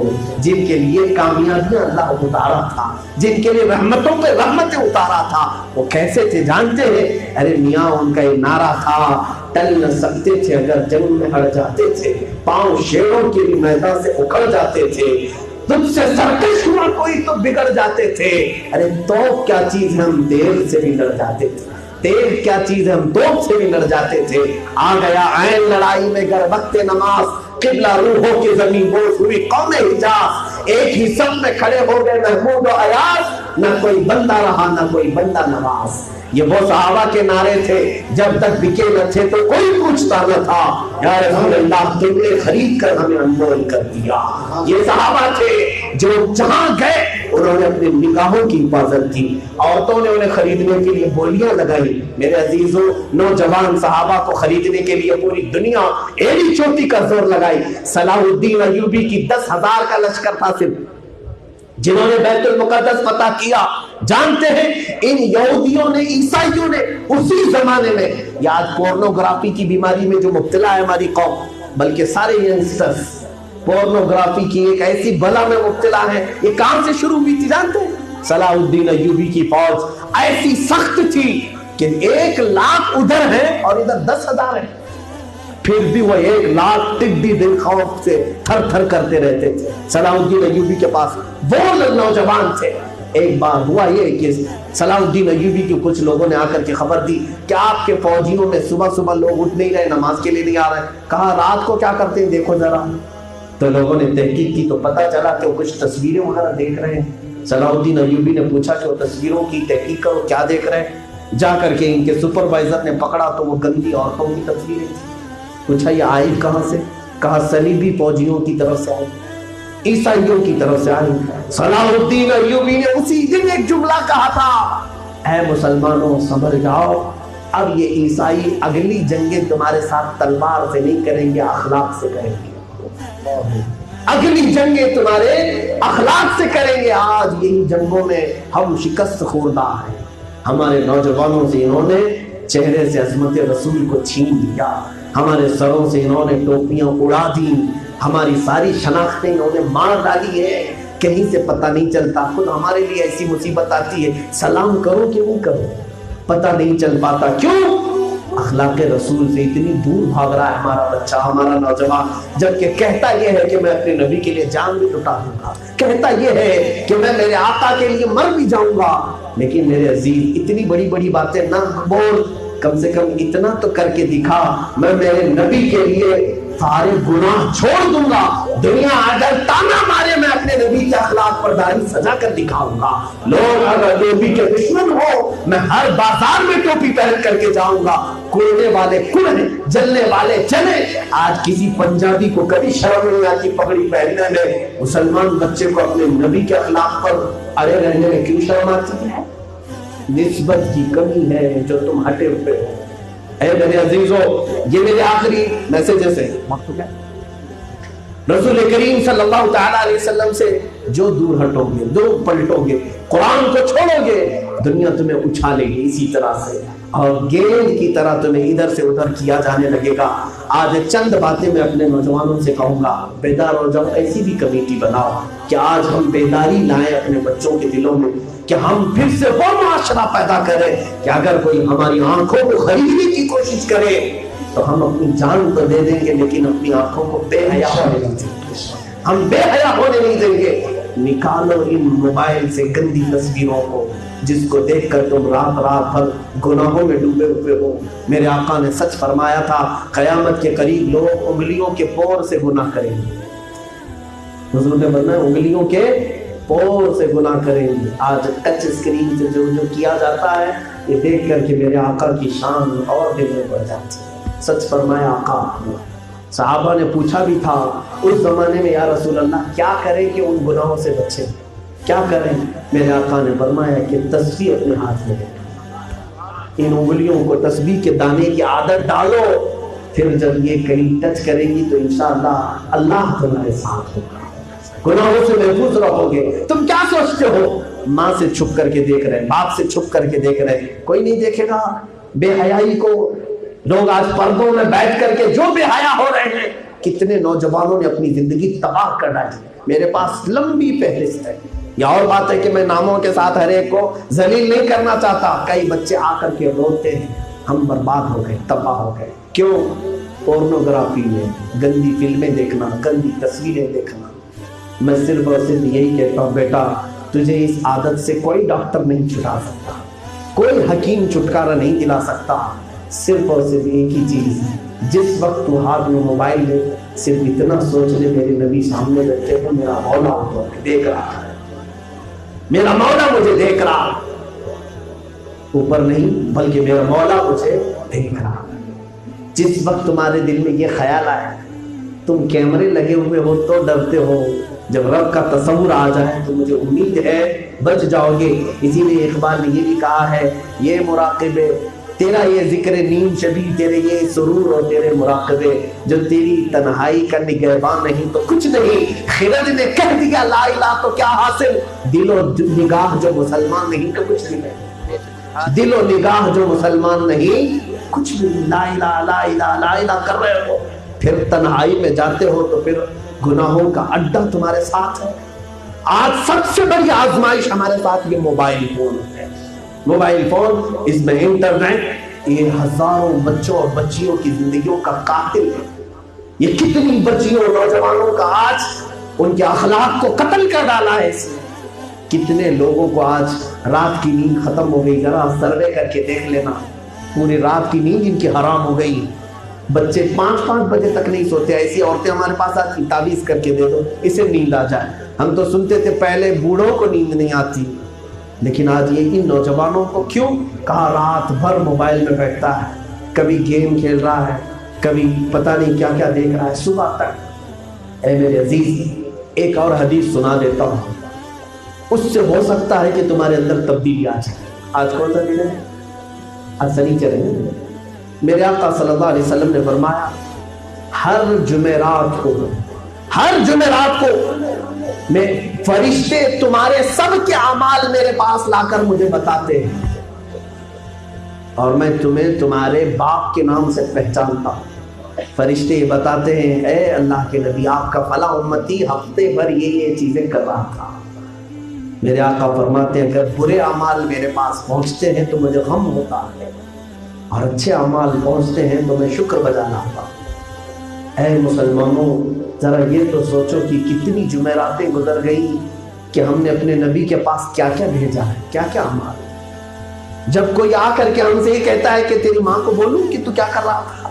جن کے لیے کامیابیاں اللہ اتارا تھا, جن کے لیے رحمتوں پہ رحمتیں اتارا تھا, وہ کیسے تھے جانتے ہیں؟ ارے میاں ان کا ایک نعرہ تھا, ٹل نہ سکتے تھے اگر جنگ میں ہڑ جاتے تھے, پاؤں شیروں کے بھی میدان سے اکھڑ جاتے تھے, تم سے سرکش ہوا کوئی تو بگڑ جاتے تھے. ارے توپ کیا چیز ہے ہم تیل سے بھی لڑ جاتے تھے, تیل کیا چیز ہے ہم توپ سے بھی لڑ جاتے تھے. آ گیا عین لڑائی میں گر وقت نماز, قبلہ روحوں کی زمین بوس ہوئی قوم حجاز, ایک ہی سب میں کھڑے ہو گئے محمود و ایاز, نہ کوئی بندہ رہا نہ کوئی بندہ نواز. یہ وہ صحابہ کے نعرے تھے, جب تک بکے نہ تھے تو کوئی پوچھتا نہ تھا, یا رسول اللہ تم نے خرید کر ہمیں انمول کر دیا. یہ صحابہ تھے جو جہاں گئے انہوں نے اپنی نگاہوں کی حفاظت کی, عورتوں نے انہیں خریدنے کے لیے بولیاں لگائی. میرے عزیزوں, نوجوان صحابہ کو خریدنے کے لیے پوری دنیا ایڑی چوٹی کا زور لگائی. صلاح الدین ایوبی کی 10,000 کا لشکر تھا صرف, جنہوں نے بیت المقدس فتح کیا. جانتے ہیں ان یہودیوں نے, عیسائیوں نے اسی زمانے میں, یہ آج پورنوگرافی کی بیماری میں جو مبتلا ہے ہماری قوم, بلکہ سارے ینگسٹرز پورنوگرافی کی ایک ایسی بلا میں مبتلا ہے. یہ کہاں سے شروع ہوئی تھی جانتے ہیں؟ صلاح الدین ایوبی کی فوج ایسی سخت تھی کہ 1 لاکھ ادھر ہے اور ادھر 10,000 ہے, پھر بھی وہ 1 لاکھ ٹڈی دل خوف سے تھر تھر کرتے رہتے تھے. صلاح الدین ایوبی کے پاس وہ نوجوان تھے. ایک بار ہوا یہ کہ صلاح الدین ایوبی کے کچھ لوگوں نے آ کر کے خبر دی کہ آپ کے فوجیوں میں صبح صبح لوگ اٹھ نہیں رہے, نماز کے لیے نہیں آ رہے. کہا رات کو کیا کرتے ہیں دیکھو ذرا. تو لوگوں نے تحقیق کی تو پتا چلا کہ وہ کچھ تصویریں وغیرہ دیکھ رہے ہیں. صلاح الدین ایوبی نے پوچھا کہ وہ تصویروں کی تحقیق کرو, کیا دیکھ رہے ہیں؟ جا کر کے ان کے سپروائزر نے پکڑا تو وہ گندی عورتوں کی تصویریں تھیں. پوچھا یہ آئی کہاں سے؟ کہا صلیبی فوجیوں کی طرف سے آئی, عیسائیوں کی طرف سے آئی. صلاح الدین ایوبی نے اسی دن ایک جملہ کہا تھا, اے مسلمانوں سمجھ جاؤ, اب یہ عیسائی اگلی جنگیں تمہارے ساتھ تلوار سے نہیں کریں گے, اخلاق سے کریں گے. اگلی جنگیں تمہارے اخلاق سے کریں گے. آج یہی جنگوں میں ہم شکست خوردہ ہیں. ہمارے نوجوانوں سے انہوں نے چہرے سے عظمت رسول کو چھین لیا, ہمارے سروں سے انہوں نے ٹوپیاں اڑا دی, ہماری ساری شناختیں انہوں نے مار ڈالی ہے, کہیں سے پتہ نہیں چلتا. خود ہمارے لیے ایسی مصیبت آتی ہے, سلام کرو کہ نہیں کرو پتہ نہیں چل پاتا. کیوں؟ اخلاق رسول سے اتنی دور بھاگ رہا ہے ہمارا بچہ, ہمارا نوجوان, جبکہ کہتا یہ ہے کہ میں اپنے نبی کے لیے جان بھی لٹا دوں گا, کہتا یہ ہے کہ میں میرے آقا کے لیے مر بھی جاؤں گا. لیکن میرے عزیز اتنی بڑی بڑی باتیں نہ بول, کم سے کم اتنا تو کر کے دکھا, میں میرے نبی کے لیے سارے گناہ چھوڑ دوں گا, دنیا اگر تانا مارے میں اپنے نبی کے اخلاق پر داڑھی سجا کر دکھاؤں گا. لوگ اگر نبی کے دشمن ہو میں ہر بازار میں ٹوپی پہن کر کے جاؤں گا. کوڑنے والے کوڑیں, جلنے والے جلیں. آج کسی پنجابی کو کبھی شرم نہیں آتی پگڑی پہننے میں, مسلمان بچے کو اپنے نبی کے اخلاق پر اڑے رہنے میں کیوں شرم آتی ہے؟ نسبت کی کمی ہے جو تم ہٹے ہوئے ہو. اے میرے عزیزو, یہ میرے آخری میسیجز ہیں. رسول کریم صلی اللہ تعالیٰ علیہ وسلم سے جو دور ہٹو گے, دور پلٹو گے, قرآن کو چھوڑو گے, دنیا تمہیں اچھالے گی اسی طرح سے, اور گیند کی طرح تمہیں ادھر سے ادھر کیا جانے لگے گا. آج چند باتیں میں اپنے نوجوانوں سے کہوں گا, بیدار ہو جاؤ. ایسی بھی کمیٹی بناؤ کہ آج ہم بیداری لائیں اپنے بچوں کے دلوں میں, کہ ہم پھر سے وہ معاشرہ پیدا کریں کہ اگر کوئی ہماری آنکھوں کو خریدنے کی کوشش کرے تو ہم اپنی جان تو دے دیں گے لیکن اپنی آنکھوں کو بے حیا ہونے نہیں دیں گے. ہم بے حیا ہونے نہیں دیں گے. نکالو ان موبائل سے گندی تصویروں کو جس کو دیکھ کر تم رات رات بھر گناہوں میں ڈوبے ہوئے ہو. میرے آقا نے سچ فرمایا تھا, قیامت کے قریب لوگ انگلیوں کے پور سے گناہ کریں گے. حضور نے فرمایا انگلیوں کے پور سے گناہ کریں گے. آج ٹچ اسکرین سے جو کیا جاتا ہے یہ دیکھ کر کے میرے آقا کی شان اور دل میں بڑھ جاتی ہے. سچ فرمایا آقا. صحابہ نے پوچھا بھی تھا اس زمانے میں, یا رسول اللہ کیا کریں کہ ان گناہوں سے بچیں, کیا کریں؟ میرے آقا نے فرمایا کہ تسبیح اپنے ہاتھ میں لے, ان انگلیوں کو تسبیح کے دانے کی عادت ڈالو, پھر جب یہ کہیں ٹچ کریں گی تو انشاءاللہ اللہ تمہارے ساتھ ہوگا, گناہوں سے محفوظ رہو گے. تم کیا سوچتے ہو ماں سے چھپ کر کے دیکھ رہے, باپ سے چھپ کر کے دیکھ رہے, کوئی نہیں دیکھے گا. بے حیائی کو لوگ آج پردوں میں بیٹھ کر کے جو بے حیا ہو رہے ہیں, کتنے نوجوانوں نے اپنی زندگی تباہ کر ڈالی. میرے پاس لمبی فہرست ہے. یہ اور بات ہے کہ میں ناموں کے ساتھ ہر ایک کو ذلیل نہیں کرنا چاہتا. کئی بچے آ کر کے روتے ہیں ہم برباد ہو گئے, تباہ ہو گئے. کیوں؟ پورنوگرافی میں گندی فلمیں دیکھنا, گندی تصویریں دیکھنا. میں صرف اور صرف یہی کہتا ہوں, بیٹا تجھے اس عادت سے کوئی ڈاکٹر نہیں چھٹا سکتا, کوئی حکیم چھٹکارا نہیں دلا سکتا. صرف اور صرف ایک ہی چیز, جس وقت تو ہاتھ میں موبائل لے صرف اتنا سوچ لے میرے نبی سامنے بیٹھے ہیں, میرا مولا دیکھ رہا ہے, میرا مولا مجھے دیکھ رہا, اوپر نہیں بلکہ میرا مولا مجھے دیکھ رہا. جس وقت تمہارے دل میں یہ خیال آئے, تم کیمرے لگے ہوئے ہو تو ڈرتے ہو, جب رب کا تصور آ جائے تو مجھے امید ہے بچ جاؤ گے. اسی لیے اقبال نے یہ بھی کہا ہے, یہ مراقبے تیرا یہ ذکر نیم شبی, تیرے یہ سرور اور تیرے مراقبے, جو تیری تنہائی کا نگہبان نہیں تو کچھ نہیں. خرد نے کہہ دیا لا الہ تو کیا حاصل, دل و نگاہ جو مسلمان نہیں تو کچھ بھی نہیں. دل و نگاہ جو مسلمان نہیں کچھ بھی نہیں. لا الہ لا الہ لا الہ کر رہے ہو, پھر تنہائی میں جاتے ہو تو پھر گناہوں کا اڈا تمہارے ساتھ ہے. آج سب سے بڑی آزمائش ہمارے ساتھ یہ موبائل فون ہے. موبائل فون, اس میں انٹرنیٹ, یہ ہزاروں بچوں اور بچیوں کی زندگیوں کا قاتل ہے. یہ کتنی بچیوں اور نوجوانوں کا آج ان کے اخلاق کو قتل کر ڈالا ہے اس نے. کتنے لوگوں کو آج رات کی نیند ختم ہو گئی. ذرا سروے کر کے دیکھ لینا, پوری رات کی نیند ان کی حرام ہو گئی. بچے 5-5 بجے تک نہیں سوتے. ایسی عورتیں ہمارے پاس آتی, تعویذ کر کے دے دو اسے نیند آ جائے. ہم تو سنتے تھے پہلے بوڑھوں کو نیند نہیں آتی, لیکن آج یہ ان نوجوانوں کو کیوں کہا رات بھر موبائل میں بیٹھتا ہے, کبھی گیم کھیل رہا ہے, کبھی پتہ نہیں کیا کیا دیکھ رہا ہے صبح تک. اے میرے عزیز, ایک اور حدیث سنا دیتا ہوں, اس سے ہو سکتا ہے کہ تمہارے اندر تبدیلی آ جائے. آج کون سا دن ہے؟ آج سنیچر ہے. میرے آقا صلی اللہ علیہ وسلم نے فرمایا ہر جمعرات کو میں فرشتے تمہارے سب کے اعمال میرے پاس لا کر مجھے بتاتے ہیں, اور میں تمہیں تمہارے باپ کے نام سے پہچانتا ہوں. فرشتے یہ بتاتے ہیں اے اللہ کے نبی, آپ کا فلاں امتی ہفتے بھر یہ چیزیں کر رہا تھا. میرے آقا فرماتے ہیں اگر برے اعمال میرے پاس پہنچتے ہیں تو مجھے غم ہوتا ہے, اور اچھے اعمال پہنچتے ہیں تو میں شکر بجا لاتا ہوں. اے مسلمانوں, ذرا یہ تو سوچو کہ کتنی جمعراتیں گزر گئی کہ ہم نے اپنے نبی کے پاس کیا کیا بھیجا ہے, کیا کیا اعمال. جب کوئی آ کر کے ہم سے یہ کہتا ہے کہ تیری ماں کو بولوں کہ تو کیا کر رہا تھا,